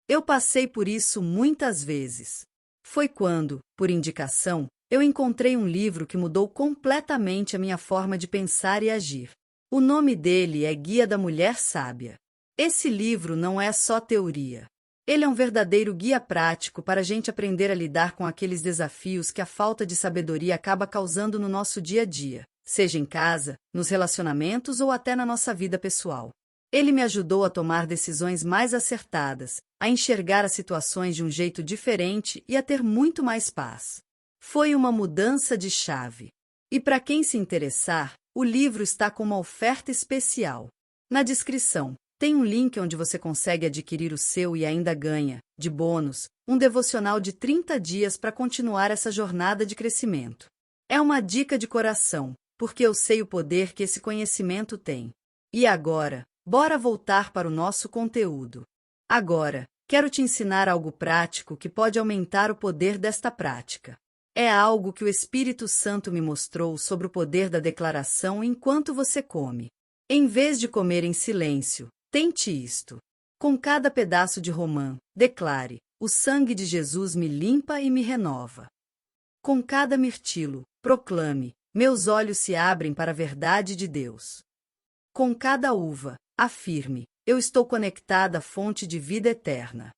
Eu passei por isso muitas vezes. Foi quando, por indicação, eu encontrei um livro que mudou completamente a minha forma de pensar e agir. O nome dele é Guia da Mulher Sábia. Esse livro não é só teoria. Ele é um verdadeiro guia prático para a gente aprender a lidar com aqueles desafios que a falta de sabedoria acaba causando no nosso dia a dia, seja em casa, nos relacionamentos ou até na nossa vida pessoal. Ele me ajudou a tomar decisões mais acertadas, a enxergar as situações de um jeito diferente e a ter muito mais paz. Foi uma mudança de chave. E para quem se interessar, o livro está com uma oferta especial. Na descrição, tem um link onde você consegue adquirir o seu e ainda ganha, de bônus, um devocional de 30 dias para continuar essa jornada de crescimento. É uma dica de coração, porque eu sei o poder que esse conhecimento tem. E agora, bora voltar para o nosso conteúdo. Agora, quero te ensinar algo prático que pode aumentar o poder desta prática. É algo que o Espírito Santo me mostrou sobre o poder da declaração enquanto você come. Em vez de comer em silêncio, tente isto. Com cada pedaço de romã, declare: o sangue de Jesus me limpa e me renova. Com cada mirtilo, proclame: meus olhos se abrem para a verdade de Deus. Com cada uva, afirme: eu estou conectada à fonte de vida eterna.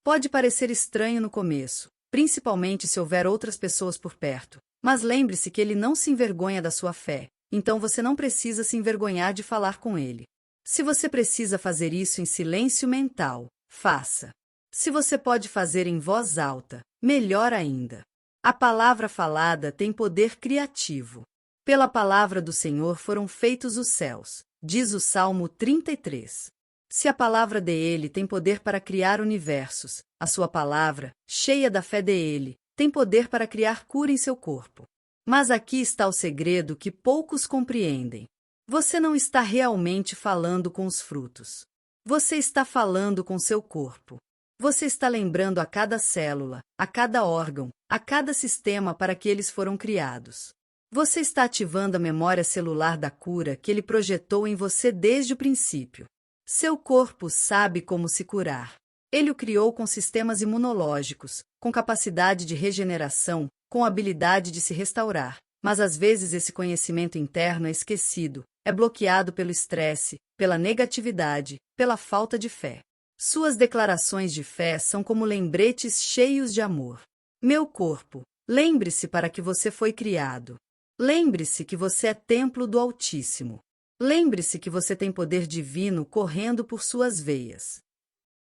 Pode parecer estranho no começo, principalmente se houver outras pessoas por perto, mas lembre-se que ele não se envergonha da sua fé, então você não precisa se envergonhar de falar com ele. Se você precisa fazer isso em silêncio mental, faça. Se você pode fazer em voz alta, melhor ainda. A palavra falada tem poder criativo. Pela palavra do Senhor foram feitos os céus, diz o Salmo 33. Se a palavra dele tem poder para criar universos, a sua palavra, cheia da fé dele, tem poder para criar cura em seu corpo. Mas aqui está o segredo que poucos compreendem. Você não está realmente falando com os frutos. Você está falando com seu corpo. Você está lembrando a cada célula, a cada órgão, a cada sistema para que eles foram criados. Você está ativando a memória celular da cura que ele projetou em você desde o princípio. Seu corpo sabe como se curar. Ele o criou com sistemas imunológicos, com capacidade de regeneração, com habilidade de se restaurar. Mas às vezes esse conhecimento interno é esquecido, é bloqueado pelo estresse, pela negatividade, pela falta de fé. Suas declarações de fé são como lembretes cheios de amor. Meu corpo, lembre-se para que você foi criado. Lembre-se que você é templo do Altíssimo. Lembre-se que você tem poder divino correndo por suas veias.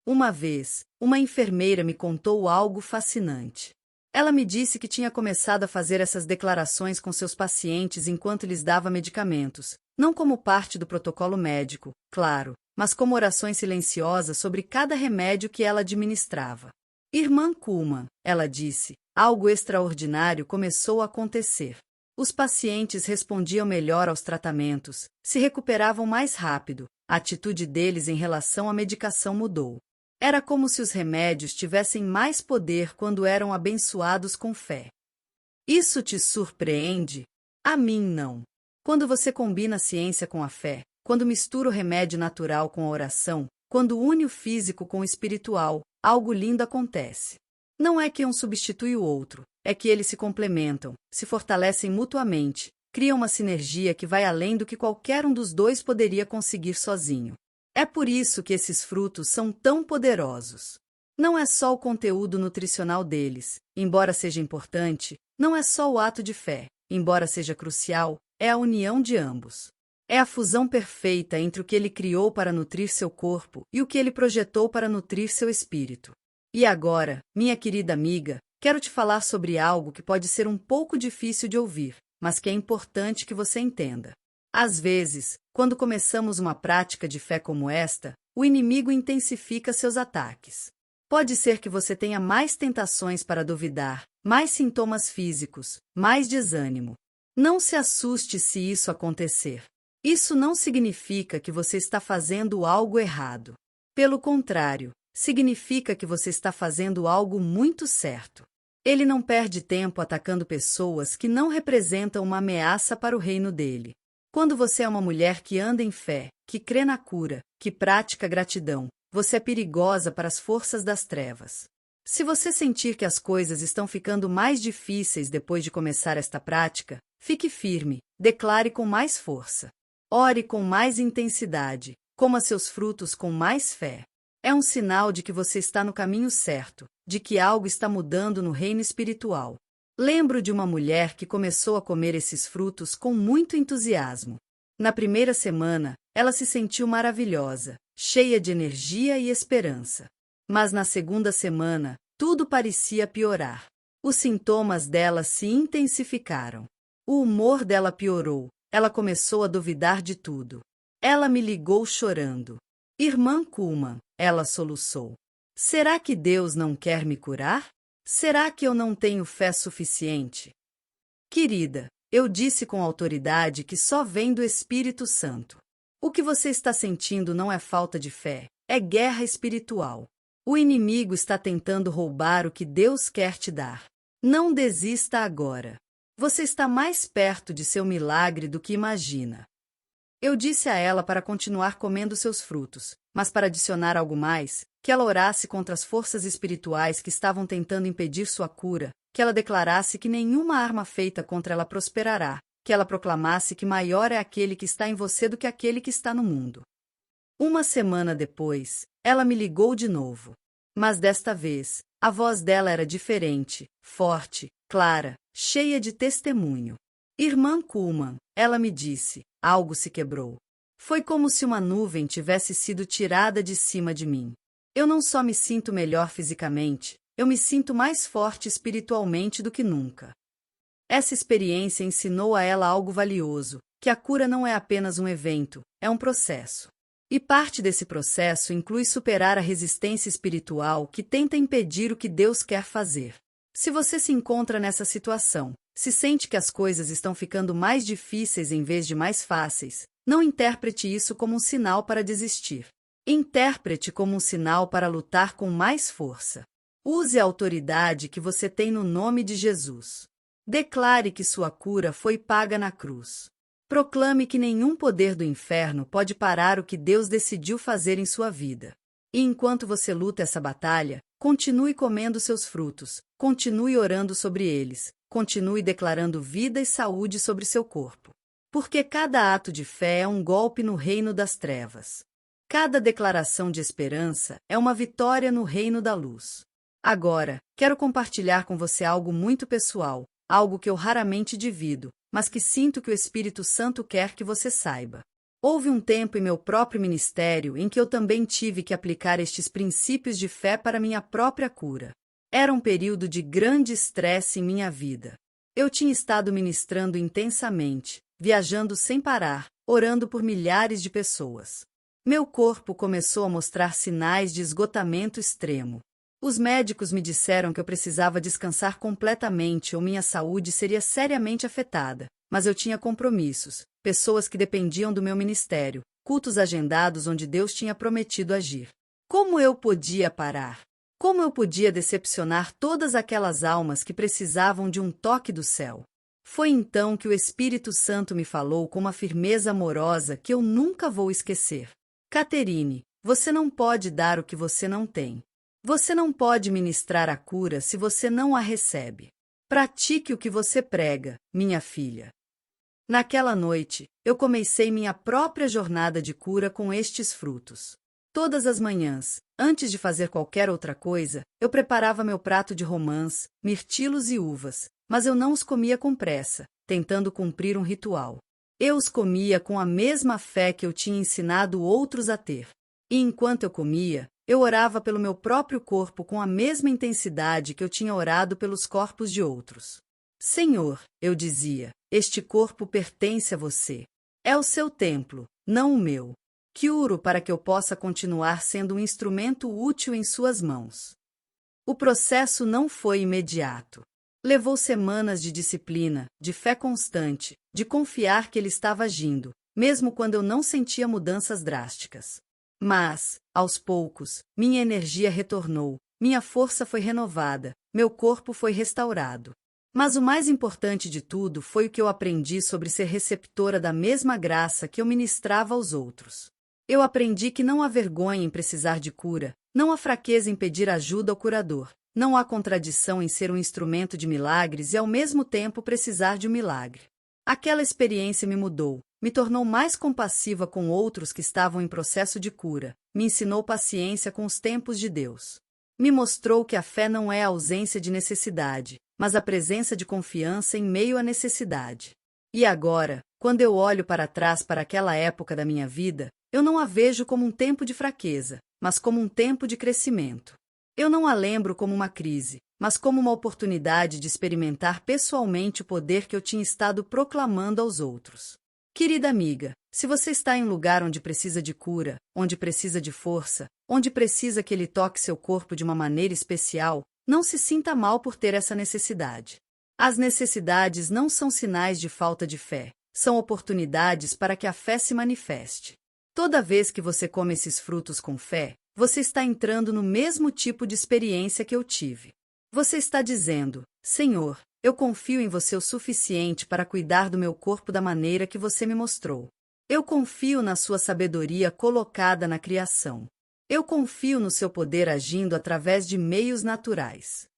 Uma vez, uma enfermeira me contou algo fascinante. Ela me disse que tinha começado a fazer essas declarações com seus pacientes enquanto lhes dava medicamentos, não como parte do protocolo médico, claro, mas como orações silenciosas sobre cada remédio que ela administrava. Irmã Kuhlman, ela disse, algo extraordinário começou a acontecer. Os pacientes respondiam melhor aos tratamentos, se recuperavam mais rápido, a atitude deles em relação à medicação mudou. Era como se os remédios tivessem mais poder quando eram abençoados com fé. Isso te surpreende? A mim não. Quando você combina a ciência com a fé, quando mistura o remédio natural com a oração, quando une o físico com o espiritual, algo lindo acontece. Não é que um substitui o outro, é que eles se complementam, se fortalecem mutuamente, criam uma sinergia que vai além do que qualquer um dos dois poderia conseguir sozinho. É por isso que esses frutos são tão poderosos. Não é só o conteúdo nutricional deles, embora seja importante, não é só o ato de fé, embora seja crucial, é a união de ambos. É a fusão perfeita entre o que ele criou para nutrir seu corpo e o que ele projetou para nutrir seu espírito. E agora, minha querida amiga, quero te falar sobre algo que pode ser um pouco difícil de ouvir, mas que é importante que você entenda. Às vezes, quando começamos uma prática de fé como esta, o inimigo intensifica seus ataques. Pode ser que você tenha mais tentações para duvidar, mais sintomas físicos, mais desânimo. Não se assuste se isso acontecer. Isso não significa que você está fazendo algo errado. Pelo contrário, significa que você está fazendo algo muito certo. Ele não perde tempo atacando pessoas que não representam uma ameaça para o reino dele. Quando você é uma mulher que anda em fé, que crê na cura, que pratica gratidão, você é perigosa para as forças das trevas. Se você sentir que as coisas estão ficando mais difíceis depois de começar esta prática, fique firme, declare com mais força. Ore com mais intensidade, Coma seus frutos com mais fé. É um sinal de que você está no caminho certo, de que algo está mudando no reino espiritual. Lembro de uma mulher que começou a comer esses frutos com muito entusiasmo. Na primeira semana, ela se sentiu maravilhosa, cheia de energia e esperança. Mas na segunda semana, tudo parecia piorar. Os sintomas dela se intensificaram. O humor dela piorou. Ela começou a duvidar de tudo. Ela me ligou chorando. Irmã Kuhlman, ela soluçou. Será que Deus não quer me curar? Será que eu não tenho fé suficiente? Querida, eu disse com autoridade que só vem do Espírito Santo. O que você está sentindo não é falta de fé, é guerra espiritual. O inimigo está tentando roubar o que Deus quer te dar. Não desista agora. Você está mais perto de seu milagre do que imagina. Eu disse a ela para continuar comendo seus frutos, mas para adicionar algo mais, que ela orasse contra as forças espirituais que estavam tentando impedir sua cura, que ela declarasse que nenhuma arma feita contra ela prosperará, que ela proclamasse que maior é aquele que está em você do que aquele que está no mundo. Uma semana depois, ela me ligou de novo. Mas desta vez, a voz dela era diferente, forte, clara, cheia de testemunho. Irmã Kuhlman, ela me disse, algo se quebrou. Foi como se uma nuvem tivesse sido tirada de cima de mim. Eu não só me sinto melhor fisicamente, eu me sinto mais forte espiritualmente do que nunca. Essa experiência ensinou a ela algo valioso, que a cura não é apenas um evento, é um processo. E parte desse processo inclui superar a resistência espiritual que tenta impedir o que Deus quer fazer. Se você se encontra nessa situação, se sente que as coisas estão ficando mais difíceis em vez de mais fáceis, não interprete isso como um sinal para desistir. Interprete como um sinal para lutar com mais força. Use a autoridade que você tem no nome de Jesus. Declare que sua cura foi paga na cruz. Proclame que nenhum poder do inferno pode parar o que Deus decidiu fazer em sua vida. E enquanto você luta essa batalha, continue comendo seus frutos, continue orando sobre eles, continue declarando vida e saúde sobre seu corpo. Porque cada ato de fé é um golpe no reino das trevas. Cada declaração de esperança é uma vitória no reino da luz. Agora, quero compartilhar com você algo muito pessoal, algo que eu raramente divido, mas que sinto que o Espírito Santo quer que você saiba. Houve um tempo em meu próprio ministério em que eu também tive que aplicar estes princípios de fé para minha própria cura. Era um período de grande estresse em minha vida. Eu tinha estado ministrando intensamente, viajando sem parar, orando por milhares de pessoas. Meu corpo começou a mostrar sinais de esgotamento extremo. Os médicos me disseram que eu precisava descansar completamente ou minha saúde seria seriamente afetada, mas eu tinha compromissos, pessoas que dependiam do meu ministério, cultos agendados onde Deus tinha prometido agir. Como eu podia parar? Como eu podia decepcionar todas aquelas almas que precisavam de um toque do céu? Foi então que o Espírito Santo me falou com uma firmeza amorosa que eu nunca vou esquecer. Catherine, você não pode dar o que você não tem. Você não pode ministrar a cura se você não a recebe. Pratique o que você prega, minha filha. Naquela noite, eu comecei minha própria jornada de cura com estes frutos. Todas as manhãs, antes de fazer qualquer outra coisa, eu preparava meu prato de romãs, mirtilos e uvas, mas eu não os comia com pressa, tentando cumprir um ritual. Eu os comia com a mesma fé que eu tinha ensinado outros a ter. E enquanto eu comia, eu orava pelo meu próprio corpo com a mesma intensidade que eu tinha orado pelos corpos de outros. Senhor, eu dizia, este corpo pertence a você. É o seu templo, não o meu. Cure-o para que eu possa continuar sendo um instrumento útil em suas mãos. O processo não foi imediato. Levou semanas de disciplina, de fé constante, de confiar que ele estava agindo, mesmo quando eu não sentia mudanças drásticas. Mas, aos poucos, minha energia retornou, minha força foi renovada, meu corpo foi restaurado. Mas o mais importante de tudo foi o que eu aprendi sobre ser receptora da mesma graça que eu ministrava aos outros. Eu aprendi que não há vergonha em precisar de cura, não há fraqueza em pedir ajuda ao curador, não há contradição em ser um instrumento de milagres e ao mesmo tempo precisar de um milagre. Aquela experiência me mudou, me tornou mais compassiva com outros que estavam em processo de cura, me ensinou paciência com os tempos de Deus. Me mostrou que a fé não é a ausência de necessidade, mas a presença de confiança em meio à necessidade. E agora, quando eu olho para trás para aquela época da minha vida, eu não a vejo como um tempo de fraqueza, mas como um tempo de crescimento. Eu não a lembro como uma crise, mas como uma oportunidade de experimentar pessoalmente o poder que eu tinha estado proclamando aos outros. Querida amiga, se você está em um lugar onde precisa de cura, onde precisa de força, onde precisa que ele toque seu corpo de uma maneira especial, não se sinta mal por ter essa necessidade. As necessidades não são sinais de falta de fé, são oportunidades para que a fé se manifeste. Toda vez que você come esses frutos com fé, você está entrando no mesmo tipo de experiência que eu tive. Você está dizendo: Senhor, eu confio em você o suficiente para cuidar do meu corpo da maneira que você me mostrou. Eu confio na sua sabedoria colocada na criação. Eu confio no seu poder agindo através de meios naturais.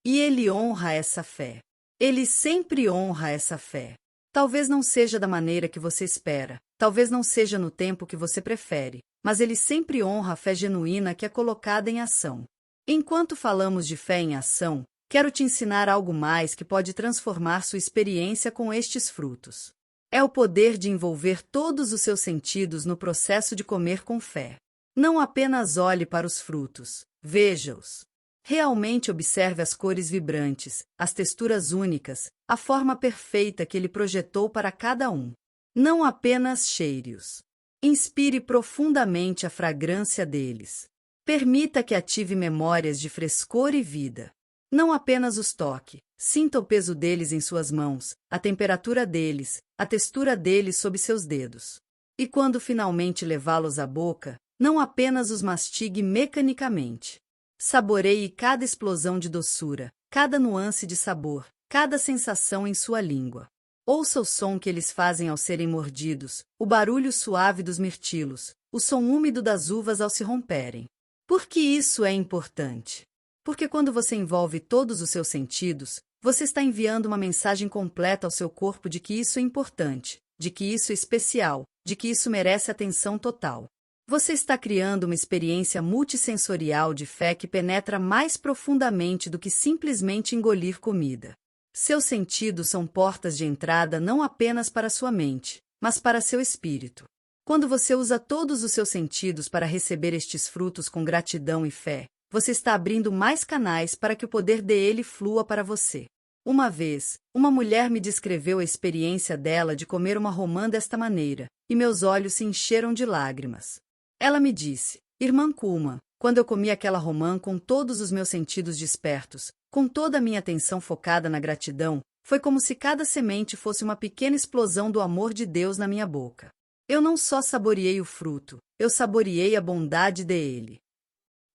E ele honra essa fé. Ele sempre honra essa fé. Talvez não seja da maneira que você espera, talvez não seja no tempo que você prefere, mas ele sempre honra a fé genuína que é colocada em ação. Enquanto falamos de fé em ação, quero te ensinar algo mais que pode transformar sua experiência com estes frutos. É o poder de envolver todos os seus sentidos no processo de comer com fé. Não apenas olhe para os frutos, veja-os. Realmente observe as cores vibrantes, as texturas únicas, a forma perfeita que ele projetou para cada um. Não apenas cheire-os. Inspire profundamente a fragrância deles. Permita que ative memórias de frescor e vida. Não apenas os toque, sinta o peso deles em suas mãos, a temperatura deles, a textura deles sob seus dedos. E quando finalmente levá-los à boca, não apenas os mastigue mecanicamente. Saboreie cada explosão de doçura, cada nuance de sabor, cada sensação em sua língua. Ouça o som que eles fazem ao serem mordidos, o barulho suave dos mirtilos, o som úmido das uvas ao se romperem. Por que isso é importante? Porque quando você envolve todos os seus sentidos, você está enviando uma mensagem completa ao seu corpo de que isso é importante, de que isso é especial, de que isso merece atenção total. Você está criando uma experiência multissensorial de fé que penetra mais profundamente do que simplesmente engolir comida. Seus sentidos são portas de entrada não apenas para sua mente, mas para seu espírito. Quando você usa todos os seus sentidos para receber estes frutos com gratidão e fé, você está abrindo mais canais para que o poder dele flua para você. Uma vez, uma mulher me descreveu a experiência dela de comer uma romã desta maneira, e meus olhos se encheram de lágrimas. Ela me disse: Irmã Kuma, quando eu comi aquela romã com todos os meus sentidos despertos, com toda a minha atenção focada na gratidão, foi como se cada semente fosse uma pequena explosão do amor de Deus na minha boca. Eu não só saboreei o fruto, eu saboreei a bondade dele.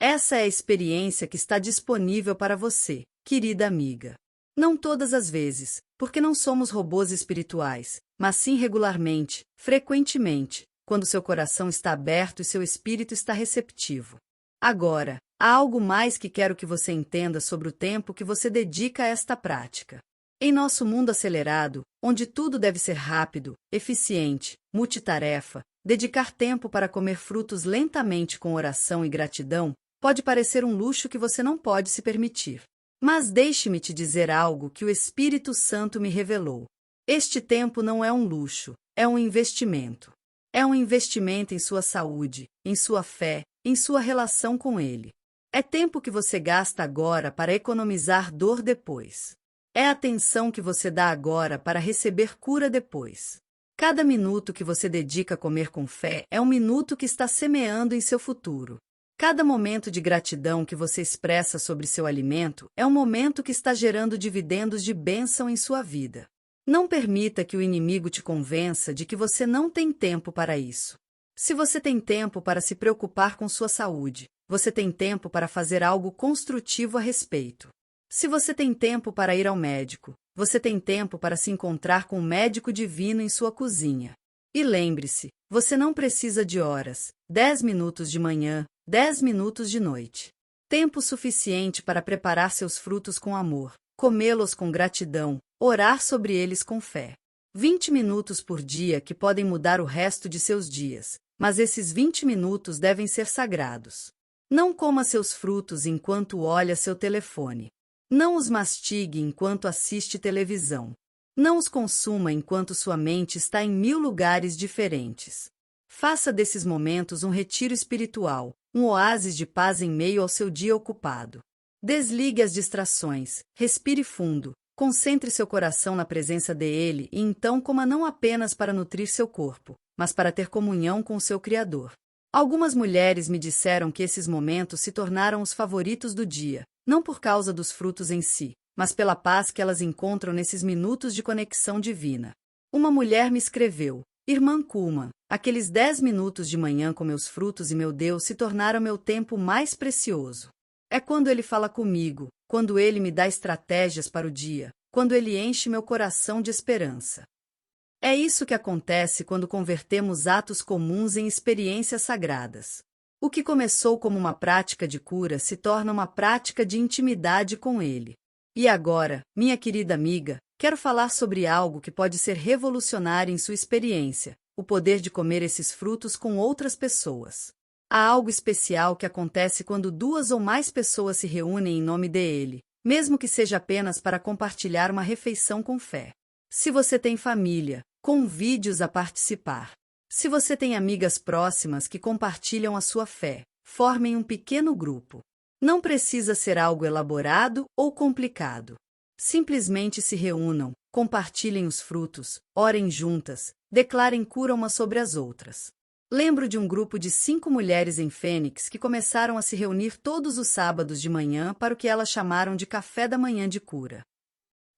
Essa é a experiência que está disponível para você, querida amiga. Não todas as vezes, porque não somos robôs espirituais, mas sim regularmente, frequentemente, quando seu coração está aberto e seu espírito está receptivo. Agora, há algo mais que quero que você entenda sobre o tempo que você dedica a esta prática. Em nosso mundo acelerado, onde tudo deve ser rápido, eficiente, multitarefa, dedicar tempo para comer frutos lentamente com oração e gratidão pode parecer um luxo que você não pode se permitir. Mas deixe-me te dizer algo que o Espírito Santo me revelou. Este tempo não é um luxo, é um investimento. É um investimento em sua saúde, em sua fé, em sua relação com Ele. É tempo que você gasta agora para economizar dor depois. É atenção que você dá agora para receber cura depois. Cada minuto que você dedica a comer com fé é um minuto que está semeando em seu futuro. Cada momento de gratidão que você expressa sobre seu alimento é um momento que está gerando dividendos de bênção em sua vida. Não permita que o inimigo te convença de que você não tem tempo para isso. Se você tem tempo para se preocupar com sua saúde, você tem tempo para fazer algo construtivo a respeito. Se você tem tempo para ir ao médico, você tem tempo para se encontrar com um médico divino em sua cozinha. E lembre-se, você não precisa de horas, 10 minutos de manhã, 10 minutos de noite. Tempo suficiente para preparar seus frutos com amor, comê-los com gratidão, orar sobre eles com fé. 20 minutos por dia que podem mudar o resto de seus dias, mas esses 20 minutos devem ser sagrados. Não coma seus frutos enquanto olha seu telefone. Não os mastigue enquanto assiste televisão. Não os consuma enquanto sua mente está em 1000 lugares diferentes. Faça desses momentos um retiro espiritual, um oásis de paz em meio ao seu dia ocupado. Desligue as distrações, respire fundo, concentre seu coração na presença dele e então coma não apenas para nutrir seu corpo, mas para ter comunhão com o seu Criador. Algumas mulheres me disseram que esses momentos se tornaram os favoritos do dia, não por causa dos frutos em si, mas pela paz que elas encontram nesses minutos de conexão divina. Uma mulher me escreveu: Irmã Kuhlman, aqueles 10 minutos de manhã com meus frutos e meu Deus se tornaram meu tempo mais precioso. É quando ele fala comigo, quando ele me dá estratégias para o dia, quando ele enche meu coração de esperança. É isso que acontece quando convertemos atos comuns em experiências sagradas. O que começou como uma prática de cura se torna uma prática de intimidade com ele. E agora, minha querida amiga, quero falar sobre algo que pode ser revolucionário em sua experiência: o poder de comer esses frutos com outras pessoas. Há algo especial que acontece quando 2 ou mais pessoas se reúnem em nome dele, mesmo que seja apenas para compartilhar uma refeição com fé. Se você tem família, convide-os a participar. Se você tem amigas próximas que compartilham a sua fé, formem um pequeno grupo. Não precisa ser algo elaborado ou complicado. Simplesmente se reúnam, compartilhem os frutos, orem juntas, declarem cura umas sobre as outras. Lembro de um grupo de 5 mulheres em Fênix que começaram a se reunir todos os sábados de manhã para o que elas chamaram de café da manhã de cura.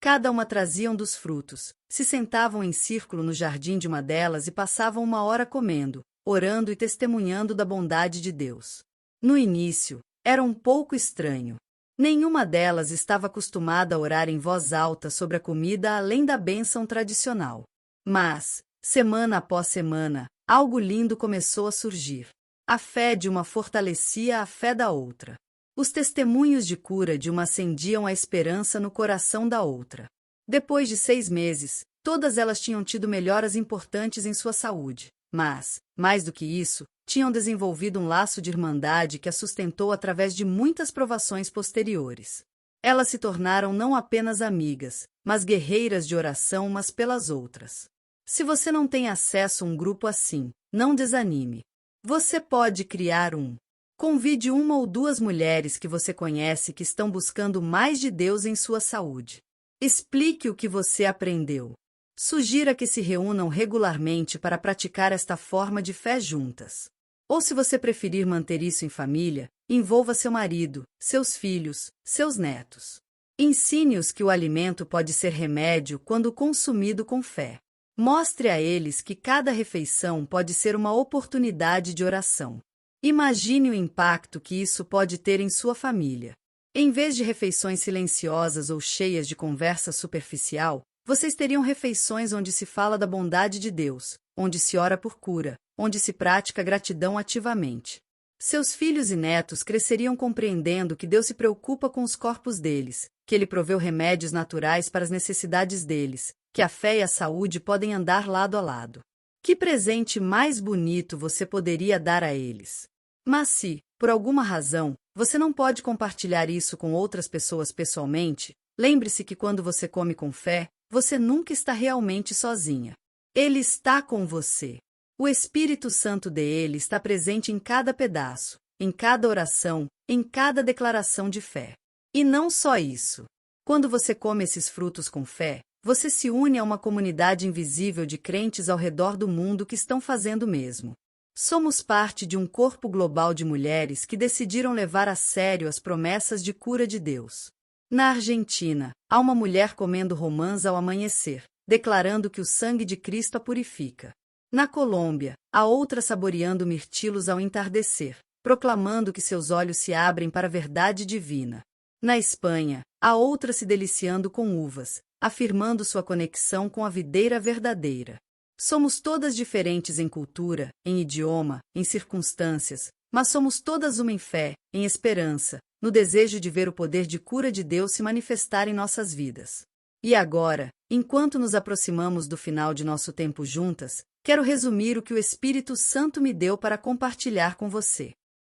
Cada uma trazia um dos frutos, se sentavam em círculo no jardim de uma delas e passavam 1 hora comendo, orando e testemunhando da bondade de Deus. No início, era um pouco estranho. Nenhuma delas estava acostumada a orar em voz alta sobre a comida além da bênção tradicional. Mas, semana após semana, algo lindo começou a surgir. A fé de uma fortalecia a fé da outra. Os testemunhos de cura de uma acendiam a esperança no coração da outra. Depois de 6 meses, todas elas tinham tido melhoras importantes em sua saúde, mas, mais do que isso, tinham desenvolvido um laço de irmandade que a sustentou através de muitas provações posteriores. Elas se tornaram não apenas amigas, mas guerreiras de oração umas pelas outras. Se você não tem acesso a um grupo assim, não desanime. Você pode criar um. Convide 1 ou 2 mulheres que você conhece que estão buscando mais de Deus em sua saúde. Explique o que você aprendeu. Sugira que se reúnam regularmente para praticar esta forma de fé juntas. Ou se você preferir manter isso em família, envolva seu marido, seus filhos, seus netos. Ensine-os que o alimento pode ser remédio quando consumido com fé. Mostre a eles que cada refeição pode ser uma oportunidade de oração. Imagine o impacto que isso pode ter em sua família. Em vez de refeições silenciosas ou cheias de conversa superficial, vocês teriam refeições onde se fala da bondade de Deus, onde se ora por cura, onde se pratica gratidão ativamente. Seus filhos e netos cresceriam compreendendo que Deus se preocupa com os corpos deles, que Ele proveu remédios naturais para as necessidades deles, que a fé e a saúde podem andar lado a lado. Que presente mais bonito você poderia dar a eles? Mas se, por alguma razão, você não pode compartilhar isso com outras pessoas pessoalmente, lembre-se que quando você come com fé, você nunca está realmente sozinha. Ele está com você. O Espírito Santo dele está presente em cada pedaço, em cada oração, em cada declaração de fé. E não só isso. Quando você come esses frutos com fé, você se une a uma comunidade invisível de crentes ao redor do mundo que estão fazendo o mesmo. Somos parte de um corpo global de mulheres que decidiram levar a sério as promessas de cura de Deus. Na Argentina, há uma mulher comendo romãs ao amanhecer, declarando que o sangue de Cristo a purifica. Na Colômbia, há outra saboreando mirtilos ao entardecer, proclamando que seus olhos se abrem para a verdade divina. Na Espanha, há outra se deliciando com uvas, afirmando sua conexão com a videira verdadeira. Somos todas diferentes em cultura, em idioma, em circunstâncias, mas somos todas uma em fé, em esperança, no desejo de ver o poder de cura de Deus se manifestar em nossas vidas. E agora, enquanto nos aproximamos do final de nosso tempo juntas, quero resumir o que o Espírito Santo me deu para compartilhar com você.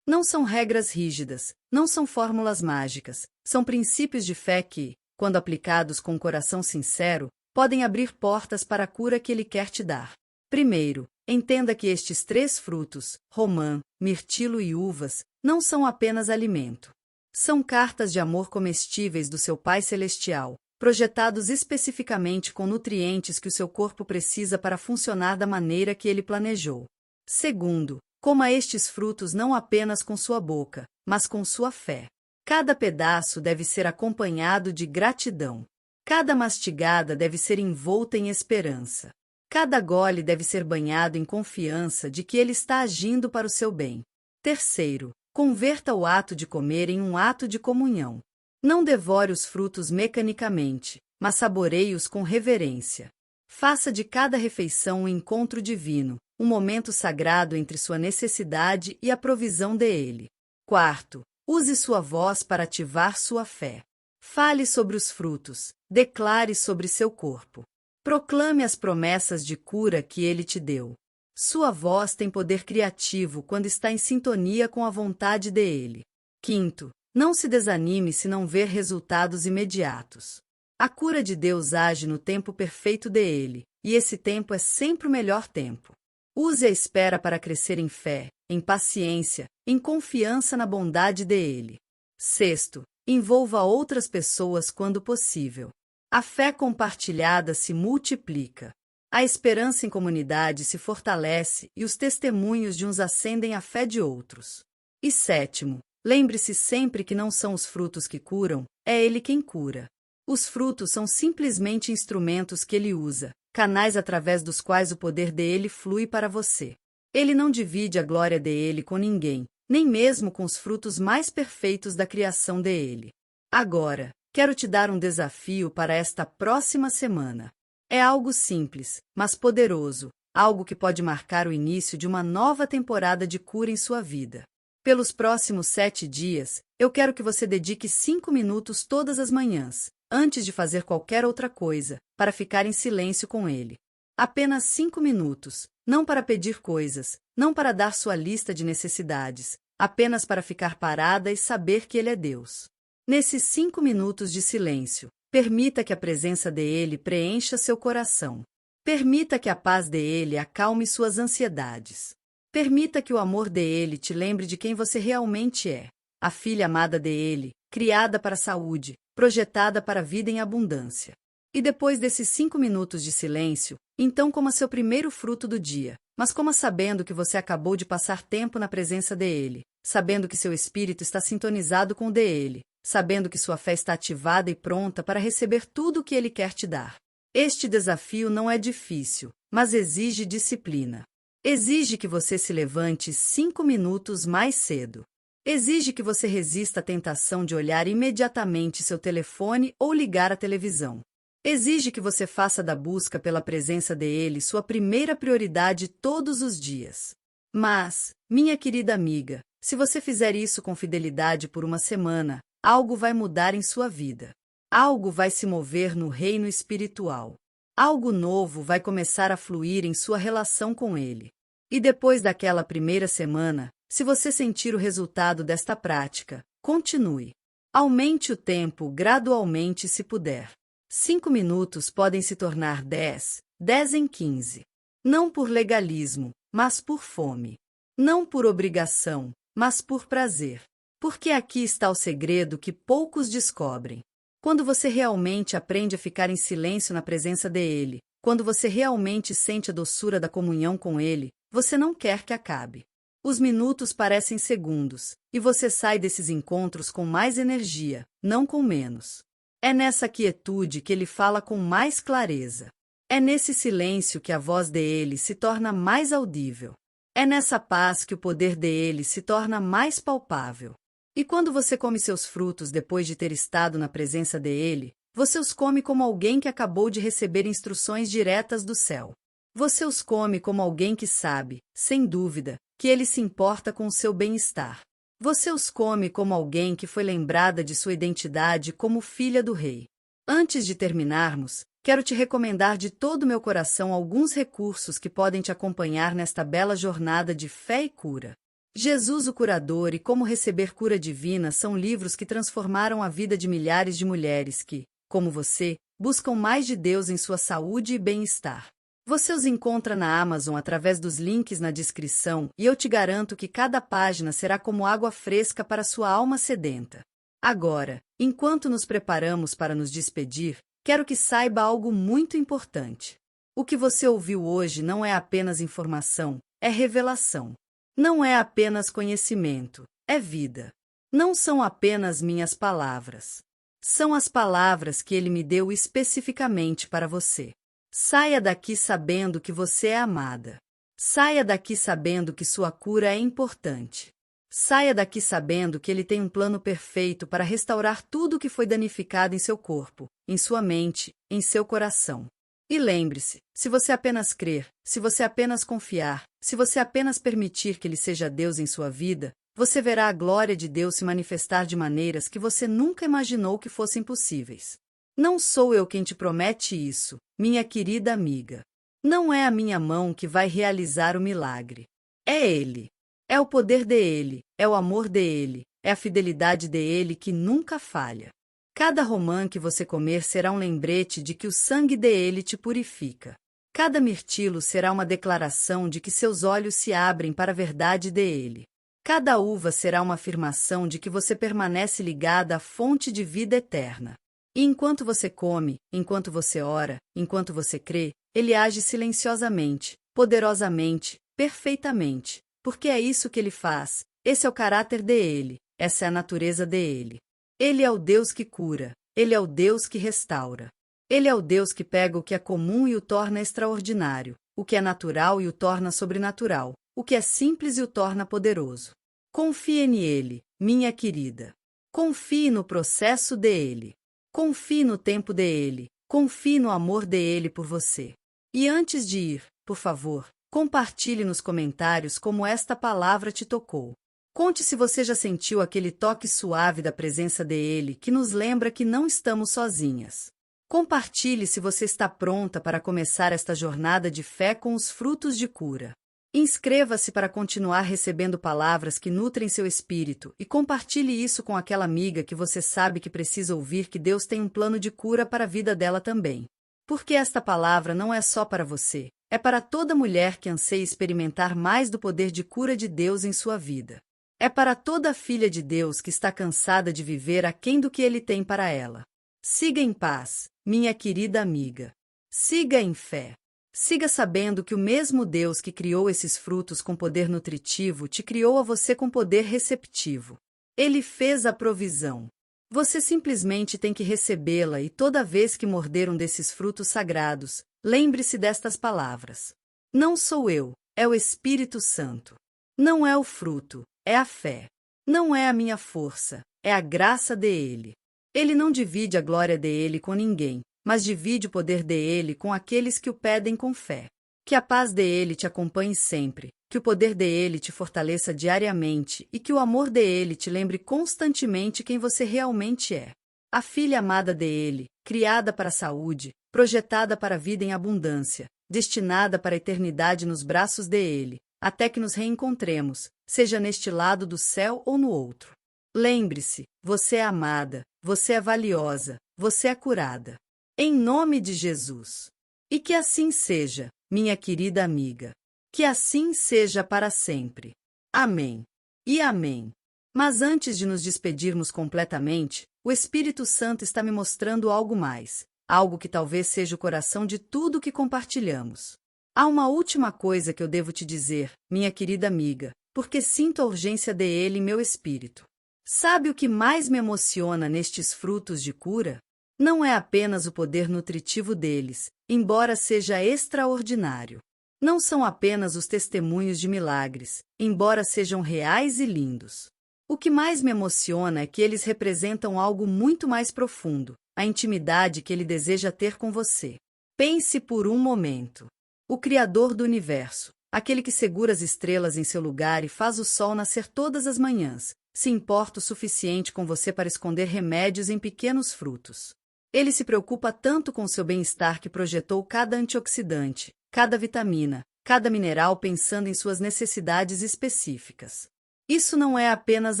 Não são regras rígidas, não são fórmulas mágicas, são princípios de fé que, quando aplicados com um coração sincero, podem abrir portas para a cura que Ele quer te dar. Primeiro, entenda que estes 3 frutos, romã, mirtilo e uvas, não são apenas alimento. São cartas de amor comestíveis do seu Pai Celestial, projetados especificamente com nutrientes que o seu corpo precisa para funcionar da maneira que ele planejou. Segundo, coma estes frutos não apenas com sua boca, mas com sua fé. Cada pedaço deve ser acompanhado de gratidão. Cada mastigada deve ser envolta em esperança. Cada gole deve ser banhado em confiança de que ele está agindo para o seu bem. Terceiro, converta o ato de comer em um ato de comunhão. Não devore os frutos mecanicamente, mas saboreie-os com reverência. Faça de cada refeição um encontro divino, um momento sagrado entre sua necessidade e a provisão dele. Quarto, use sua voz para ativar sua fé. Fale sobre os frutos, declare sobre seu corpo. Proclame as promessas de cura que ele te deu. Sua voz tem poder criativo quando está em sintonia com a vontade dele. Quinto, não se desanime se não ver resultados imediatos. A cura de Deus age no tempo perfeito dele, e esse tempo é sempre o melhor tempo. Use a espera para crescer em fé, em paciência, em confiança na bondade dele. Sexto, envolva outras pessoas quando possível. A fé compartilhada se multiplica. A esperança em comunidade se fortalece e os testemunhos de uns acendem a fé de outros. E sétimo, lembre-se sempre que não são os frutos que curam, é Ele quem cura. Os frutos são simplesmente instrumentos que Ele usa, canais através dos quais o poder dele flui para você. Ele não divide a glória dele com ninguém, nem mesmo com os frutos mais perfeitos da criação dele. Agora, quero te dar um desafio para esta próxima semana. É algo simples, mas poderoso, algo que pode marcar o início de uma nova temporada de cura em sua vida. Pelos próximos 7 dias, eu quero que você dedique 5 minutos todas as manhãs, antes de fazer qualquer outra coisa, para ficar em silêncio com ele. Apenas 5 minutos, não para pedir coisas, não para dar sua lista de necessidades, apenas para ficar parada e saber que ele é Deus. Nesses 5 minutos de silêncio, permita que a presença dele preencha seu coração. Permita que a paz dele acalme suas ansiedades. Permita que o amor dele te lembre de quem você realmente é, a filha amada dele, criada para a saúde, projetada para a vida em abundância. E depois desses 5 minutos de silêncio, então coma seu primeiro fruto do dia, mas coma sabendo que você acabou de passar tempo na presença dele, sabendo que seu espírito está sintonizado com o dele, sabendo que sua fé está ativada e pronta para receber tudo o que ele quer te dar. Este desafio não é difícil, mas exige disciplina. Exige que você se levante 5 minutos mais cedo. Exige que você resista à tentação de olhar imediatamente seu telefone ou ligar a televisão. Exige que você faça da busca pela presença dele sua primeira prioridade todos os dias. Mas, minha querida amiga, se você fizer isso com fidelidade por uma semana, algo vai mudar em sua vida. Algo vai se mover no reino espiritual. Algo novo vai começar a fluir em sua relação com ele. E depois daquela primeira semana, se você sentir o resultado desta prática, continue. Aumente o tempo gradualmente se puder. 5 minutos podem se tornar 10, 10 em 15. Não por legalismo, mas por fome. Não por obrigação, mas por prazer. Porque aqui está o segredo que poucos descobrem. Quando você realmente aprende a ficar em silêncio na presença dele, quando você realmente sente a doçura da comunhão com ele, você não quer que acabe. Os minutos parecem segundos, e você sai desses encontros com mais energia, não com menos. É nessa quietude que ele fala com mais clareza. É nesse silêncio que a voz dele se torna mais audível. É nessa paz que o poder dele se torna mais palpável. E quando você come seus frutos depois de ter estado na presença dele, você os come como alguém que acabou de receber instruções diretas do céu. Você os come como alguém que sabe, sem dúvida, que ele se importa com o seu bem-estar. Você os come como alguém que foi lembrada de sua identidade como filha do rei. Antes de terminarmos, quero te recomendar de todo o meu coração alguns recursos que podem te acompanhar nesta bela jornada de fé e cura. Jesus, o Curador e Como Receber Cura Divina são livros que transformaram a vida de milhares de mulheres que, como você, buscam mais de Deus em sua saúde e bem-estar. Você os encontra na Amazon através dos links na descrição e eu te garanto que cada página será como água fresca para sua alma sedenta. Agora, enquanto nos preparamos para nos despedir, quero que saiba algo muito importante. O que você ouviu hoje não é apenas informação, é revelação. Não é apenas conhecimento, é vida. Não são apenas minhas palavras. São as palavras que ele me deu especificamente para você. Saia daqui sabendo que você é amada. Saia daqui sabendo que sua cura é importante. Saia daqui sabendo que ele tem um plano perfeito para restaurar tudo o que foi danificado em seu corpo, em sua mente, em seu coração. E lembre-se, se você apenas crer, se você apenas confiar, se você apenas permitir que ele seja Deus em sua vida, você verá a glória de Deus se manifestar de maneiras que você nunca imaginou que fossem possíveis. Não sou eu quem te promete isso, minha querida amiga. Não é a minha mão que vai realizar o milagre. É Ele. É o poder dele, é o amor dele, é a fidelidade dele que nunca falha. Cada romã que você comer será um lembrete de que o sangue dele te purifica. Cada mirtilo será uma declaração de que seus olhos se abrem para a verdade dele. Cada uva será uma afirmação de que você permanece ligada à fonte de vida eterna. E enquanto você come, enquanto você ora, enquanto você crê, ele age silenciosamente, poderosamente, perfeitamente, porque é isso que ele faz, esse é o caráter dele, essa é a natureza dele. Ele é o Deus que cura, ele é o Deus que restaura. Ele é o Deus que pega o que é comum e o torna extraordinário, o que é natural e o torna sobrenatural, o que é simples e o torna poderoso. Confie nele, minha querida. Confie no processo dele. Confie no tempo dele, confie no amor dele por você. E antes de ir, por favor, compartilhe nos comentários como esta palavra te tocou. Conte se você já sentiu aquele toque suave da presença dele que nos lembra que não estamos sozinhas. Compartilhe se você está pronta para começar esta jornada de fé com os frutos de cura. Inscreva-se para continuar recebendo palavras que nutrem seu espírito e compartilhe isso com aquela amiga que você sabe que precisa ouvir que Deus tem um plano de cura para a vida dela também. Porque esta palavra não é só para você, é para toda mulher que anseia experimentar mais do poder de cura de Deus em sua vida. É para toda filha de Deus que está cansada de viver aquém do que Ele tem para ela. Siga em paz, minha querida amiga. Siga em fé. Siga sabendo que o mesmo Deus que criou esses frutos com poder nutritivo te criou a você com poder receptivo. Ele fez a provisão. Você simplesmente tem que recebê-la e toda vez que morder um desses frutos sagrados, lembre-se destas palavras. Não sou eu, é o Espírito Santo. Não é o fruto, é a fé. Não é a minha força, é a graça dele. Ele não divide a glória dele com ninguém, mas divide o poder dele com aqueles que o pedem com fé. Que a paz dele te acompanhe sempre, que o poder dele te fortaleça diariamente e que o amor dele te lembre constantemente quem você realmente é. A filha amada dele, criada para a saúde, projetada para a vida em abundância, destinada para a eternidade nos braços dele, até que nos reencontremos, seja neste lado do céu ou no outro. Lembre-se, você é amada, você é valiosa, você é curada. Em nome de Jesus. E que assim seja, minha querida amiga. Que assim seja para sempre. Amém. E amém. Mas antes de nos despedirmos completamente, o Espírito Santo está me mostrando algo mais, algo que talvez seja o coração de tudo que compartilhamos. Há uma última coisa que eu devo te dizer, minha querida amiga, porque sinto a urgência dele em meu espírito. Sabe o que mais me emociona nestes frutos de cura? Não é apenas o poder nutritivo deles, embora seja extraordinário. Não são apenas os testemunhos de milagres, embora sejam reais e lindos. O que mais me emociona é que eles representam algo muito mais profundo, a intimidade que ele deseja ter com você. Pense por um momento. O Criador do Universo, aquele que segura as estrelas em seu lugar e faz o sol nascer todas as manhãs, se importa o suficiente com você para esconder remédios em pequenos frutos. Ele se preocupa tanto com seu bem-estar que projetou cada antioxidante, cada vitamina, cada mineral pensando em suas necessidades específicas. Isso não é apenas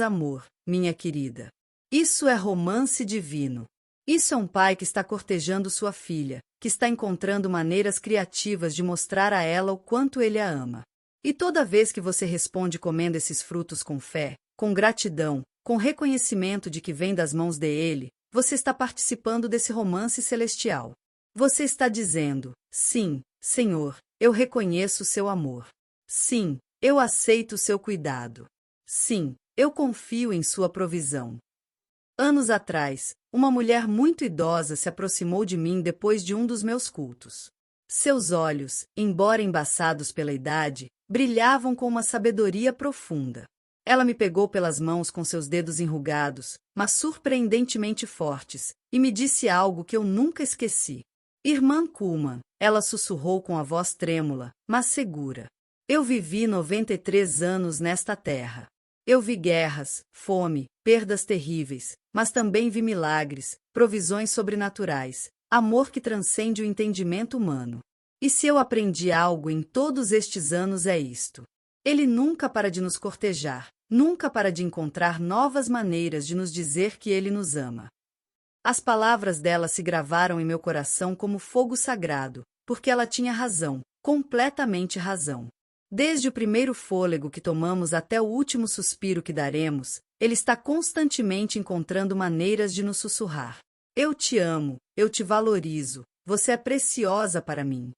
amor, minha querida. Isso é romance divino. Isso é um pai que está cortejando sua filha, que está encontrando maneiras criativas de mostrar a ela o quanto ele a ama. E toda vez que você responde comendo esses frutos com fé, com gratidão, com reconhecimento de que vem das mãos dele, você está participando desse romance celestial. Você está dizendo: sim, Senhor, eu reconheço o seu amor. Sim, eu aceito o seu cuidado. Sim, eu confio em sua provisão. Anos atrás, uma mulher muito idosa se aproximou de mim depois de um dos meus cultos. Seus olhos, embora embaçados pela idade, brilhavam com uma sabedoria profunda. Ela me pegou pelas mãos com seus dedos enrugados, mas surpreendentemente fortes, e me disse algo que eu nunca esqueci. Irmã Kuhlman, ela sussurrou com a voz trêmula, mas segura. Eu vivi 93 anos nesta terra. Eu vi guerras, fome, perdas terríveis, mas também vi milagres, provisões sobrenaturais, amor que transcende o entendimento humano. E se eu aprendi algo em todos estes anos é isto: ele nunca para de nos cortejar, nunca para de encontrar novas maneiras de nos dizer que ele nos ama. As palavras dela se gravaram em meu coração como fogo sagrado, porque ela tinha razão, completamente razão. Desde o primeiro fôlego que tomamos até o último suspiro que daremos, ele está constantemente encontrando maneiras de nos sussurrar: eu te amo, eu te valorizo, você é preciosa para mim.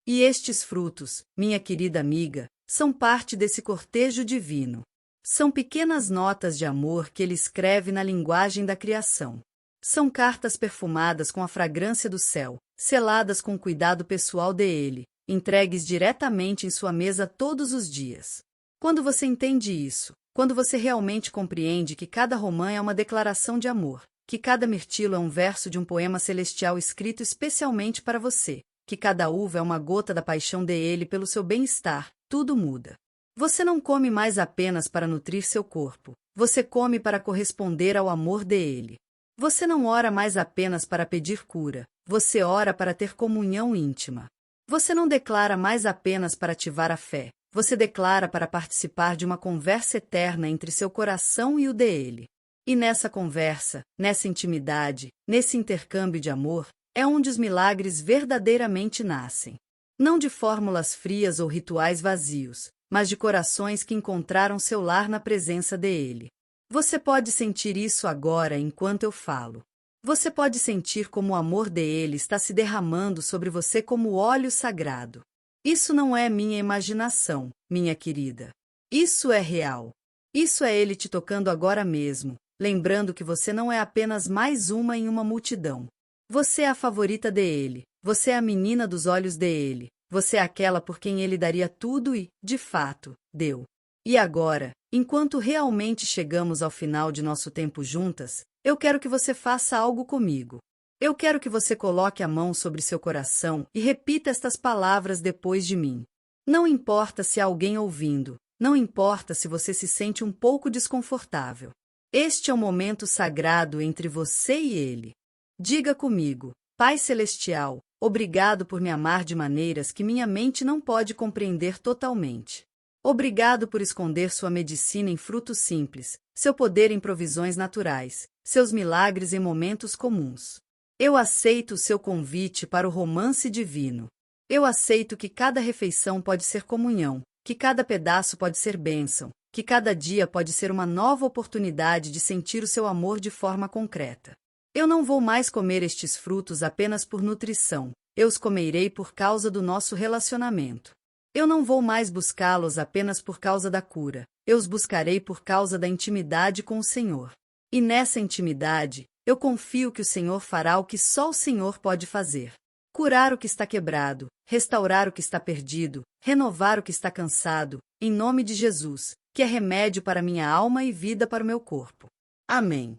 E estes frutos, minha querida amiga, são parte desse cortejo divino. São pequenas notas de amor que ele escreve na linguagem da criação. São cartas perfumadas com a fragrância do céu, seladas com o cuidado pessoal dele, entregues diretamente em sua mesa todos os dias. Quando você entende isso, quando você realmente compreende que cada romã é uma declaração de amor, que cada mirtilo é um verso de um poema celestial escrito especialmente para você, que cada uva é uma gota da paixão dele pelo seu bem-estar, tudo muda. Você não come mais apenas para nutrir seu corpo, você come para corresponder ao amor dele. Você não ora mais apenas para pedir cura, você ora para ter comunhão íntima. Você não declara mais apenas para ativar a fé, você declara para participar de uma conversa eterna entre seu coração e o dele. E nessa conversa, nessa intimidade, nesse intercâmbio de amor, é onde os milagres verdadeiramente nascem. Não de fórmulas frias ou rituais vazios, mas de corações que encontraram seu lar na presença dele. Você pode sentir isso agora enquanto eu falo. Você pode sentir como o amor dele está se derramando sobre você como óleo sagrado. Isso não é minha imaginação, minha querida. Isso é real. Isso é ele te tocando agora mesmo, lembrando que você não é apenas mais uma em uma multidão. Você é a favorita dele, você é a menina dos olhos dele, você é aquela por quem ele daria tudo e, de fato, deu. E agora, enquanto realmente chegamos ao final de nosso tempo juntas, eu quero que você faça algo comigo. Eu quero que você coloque a mão sobre seu coração e repita estas palavras depois de mim. Não importa se há alguém ouvindo, não importa se você se sente um pouco desconfortável. Este é um momento sagrado entre você e ele. Diga comigo: Pai Celestial, obrigado por me amar de maneiras que minha mente não pode compreender totalmente. Obrigado por esconder sua medicina em frutos simples, seu poder em provisões naturais, seus milagres em momentos comuns. Eu aceito o seu convite para o romance divino. Eu aceito que cada refeição pode ser comunhão, que cada pedaço pode ser bênção, que cada dia pode ser uma nova oportunidade de sentir o seu amor de forma concreta. Eu não vou mais comer estes frutos apenas por nutrição, eu os comerei por causa do nosso relacionamento. Eu não vou mais buscá-los apenas por causa da cura, eu os buscarei por causa da intimidade com o Senhor. E nessa intimidade, eu confio que o Senhor fará o que só o Senhor pode fazer. Curar o que está quebrado, restaurar o que está perdido, renovar o que está cansado, em nome de Jesus, que é remédio para minha alma e vida para o meu corpo. Amém.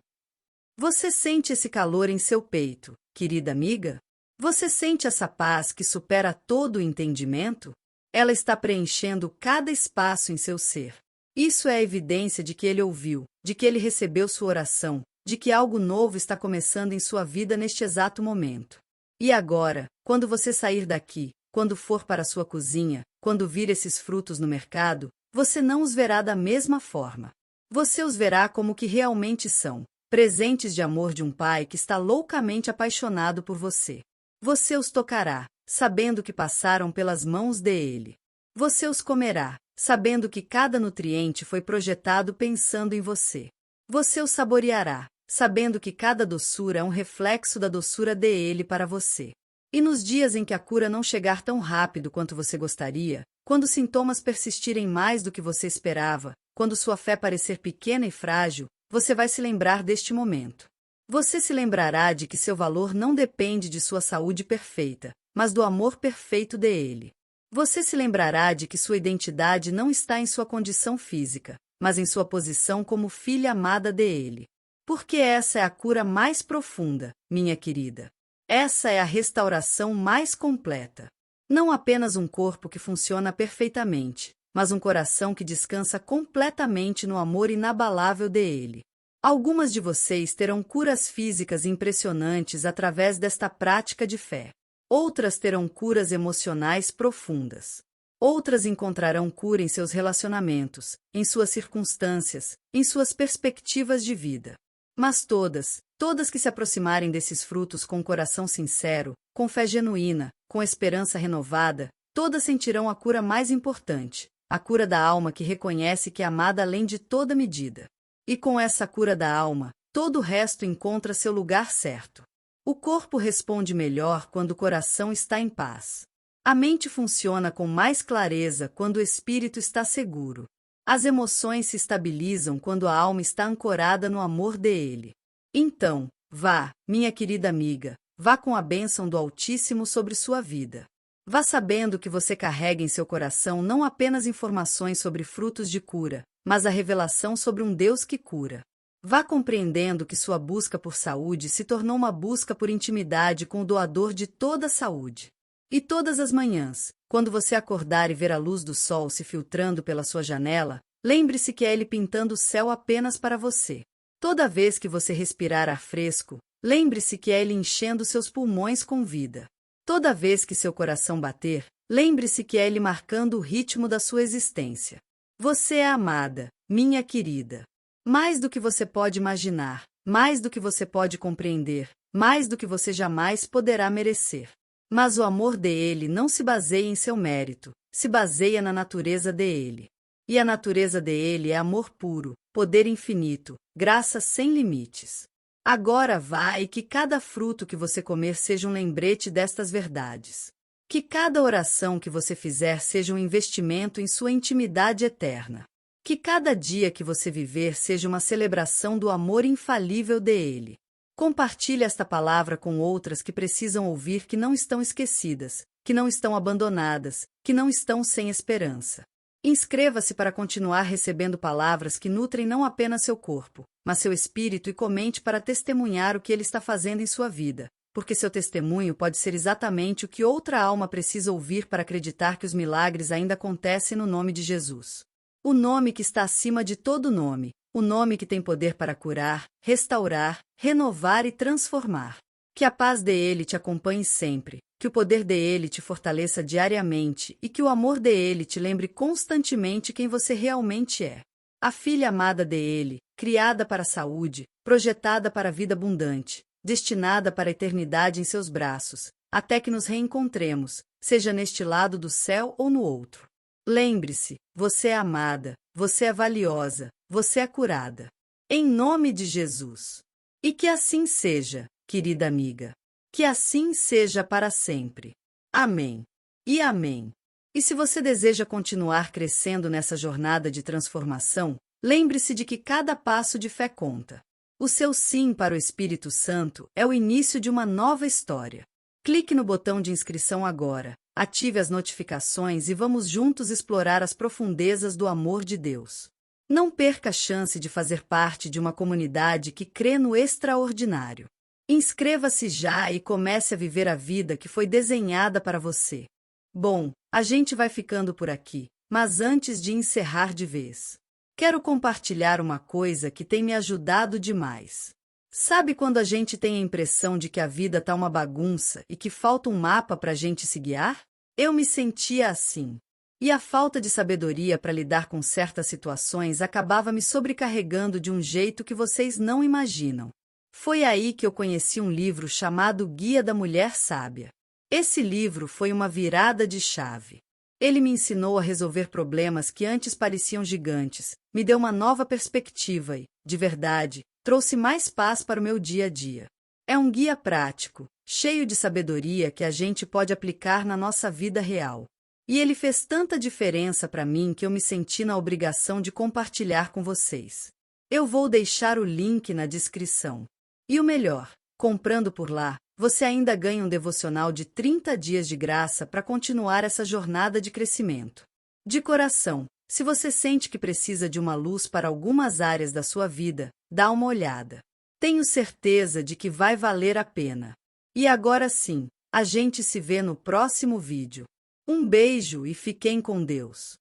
Você sente esse calor em seu peito, querida amiga? Você sente essa paz que supera todo o entendimento? Ela está preenchendo cada espaço em seu ser. Isso é a evidência de que ele ouviu, de que ele recebeu sua oração, de que algo novo está começando em sua vida neste exato momento. E agora, quando você sair daqui, quando for para sua cozinha, quando vir esses frutos no mercado, você não os verá da mesma forma. Você os verá como que realmente são, presentes de amor de um pai que está loucamente apaixonado por você. Você os tocará, sabendo que passaram pelas mãos dele. Você os comerá, sabendo que cada nutriente foi projetado pensando em você. Você os saboreará, sabendo que cada doçura é um reflexo da doçura dele para você. E nos dias em que a cura não chegar tão rápido quanto você gostaria, quando os sintomas persistirem mais do que você esperava, quando sua fé parecer pequena e frágil, você vai se lembrar deste momento. Você se lembrará de que seu valor não depende de sua saúde perfeita, mas do amor perfeito dele. Você se lembrará de que sua identidade não está em sua condição física, mas em sua posição como filha amada dele. Porque essa é a cura mais profunda, minha querida. Essa é a restauração mais completa. Não apenas um corpo que funciona perfeitamente, mas um coração que descansa completamente no amor inabalável dele. Algumas de vocês terão curas físicas impressionantes através desta prática de fé. Outras terão curas emocionais profundas. Outras encontrarão cura em seus relacionamentos, em suas circunstâncias, em suas perspectivas de vida. Mas todas que se aproximarem desses frutos com coração sincero, com fé genuína, com esperança renovada, todas sentirão a cura mais importante, a cura da alma que reconhece que é amada além de toda medida. E com essa cura da alma, todo o resto encontra seu lugar certo. O corpo responde melhor quando o coração está em paz. A mente funciona com mais clareza quando o espírito está seguro. As emoções se estabilizam quando a alma está ancorada no amor dele. Então, vá, minha querida amiga, vá com a bênção do Altíssimo sobre sua vida. Vá sabendo que você carrega em seu coração não apenas informações sobre frutos de cura, mas a revelação sobre um Deus que cura. Vá compreendendo que sua busca por saúde se tornou uma busca por intimidade com o doador de toda a saúde. E todas as manhãs, quando você acordar e ver a luz do sol se filtrando pela sua janela, lembre-se que é ele pintando o céu apenas para você. Toda vez que você respirar ar fresco, lembre-se que é ele enchendo seus pulmões com vida. Toda vez que seu coração bater, lembre-se que é ele marcando o ritmo da sua existência. Você é amada, minha querida. Mais do que você pode imaginar, mais do que você pode compreender, mais do que você jamais poderá merecer. Mas o amor dele não se baseia em seu mérito, se baseia na natureza dele. E a natureza dele é amor puro, poder infinito, graça sem limites. Agora vá e que cada fruto que você comer seja um lembrete destas verdades. Que cada oração que você fizer seja um investimento em sua intimidade eterna. Que cada dia que você viver seja uma celebração do amor infalível dele. Compartilhe esta palavra com outras que precisam ouvir que não estão esquecidas, que não estão abandonadas, que não estão sem esperança. Inscreva-se para continuar recebendo palavras que nutrem não apenas seu corpo, mas seu espírito e comente para testemunhar o que ele está fazendo em sua vida, porque seu testemunho pode ser exatamente o que outra alma precisa ouvir para acreditar que os milagres ainda acontecem no nome de Jesus. O nome que está acima de todo nome, o nome que tem poder para curar, restaurar, renovar e transformar. Que a paz dele te acompanhe sempre, que o poder dele te fortaleça diariamente e que o amor dele te lembre constantemente quem você realmente é. A filha amada dele, criada para a saúde, projetada para a vida abundante, destinada para a eternidade em seus braços, até que nos reencontremos, seja neste lado do céu ou no outro. Lembre-se, você é amada, você é valiosa, você é curada. Em nome de Jesus. E que assim seja, querida amiga. Que assim seja para sempre. Amém. E amém. E se você deseja continuar crescendo nessa jornada de transformação, lembre-se de que cada passo de fé conta. O seu sim para o Espírito Santo é o início de uma nova história. Clique no botão de inscrição agora, ative as notificações e vamos juntos explorar as profundezas do amor de Deus. Não perca a chance de fazer parte de uma comunidade que crê no extraordinário. Inscreva-se já e comece a viver a vida que foi desenhada para você. Bom, a gente vai ficando por aqui, mas antes de encerrar de vez, quero compartilhar uma coisa que tem me ajudado demais. Sabe quando a gente tem a impressão de que a vida tá uma bagunça e que falta um mapa pra gente se guiar? Eu me sentia assim. E a falta de sabedoria para lidar com certas situações acabava me sobrecarregando de um jeito que vocês não imaginam. Foi aí que eu conheci um livro chamado Guia da Mulher Sábia. Esse livro foi uma virada de chave. Ele me ensinou a resolver problemas que antes pareciam gigantes, me deu uma nova perspectiva e, de verdade, trouxe mais paz para o meu dia a dia. É um guia prático, cheio de sabedoria que a gente pode aplicar na nossa vida real. E ele fez tanta diferença para mim que eu me senti na obrigação de compartilhar com vocês. Eu vou deixar o link na descrição. E o melhor, comprando por lá, você ainda ganha um devocional de 30 dias de graça para continuar essa jornada de crescimento. De coração, se você sente que precisa de uma luz para algumas áreas da sua vida, dá uma olhada. Tenho certeza de que vai valer a pena. E agora sim, a gente se vê no próximo vídeo. Um beijo e fiquem com Deus.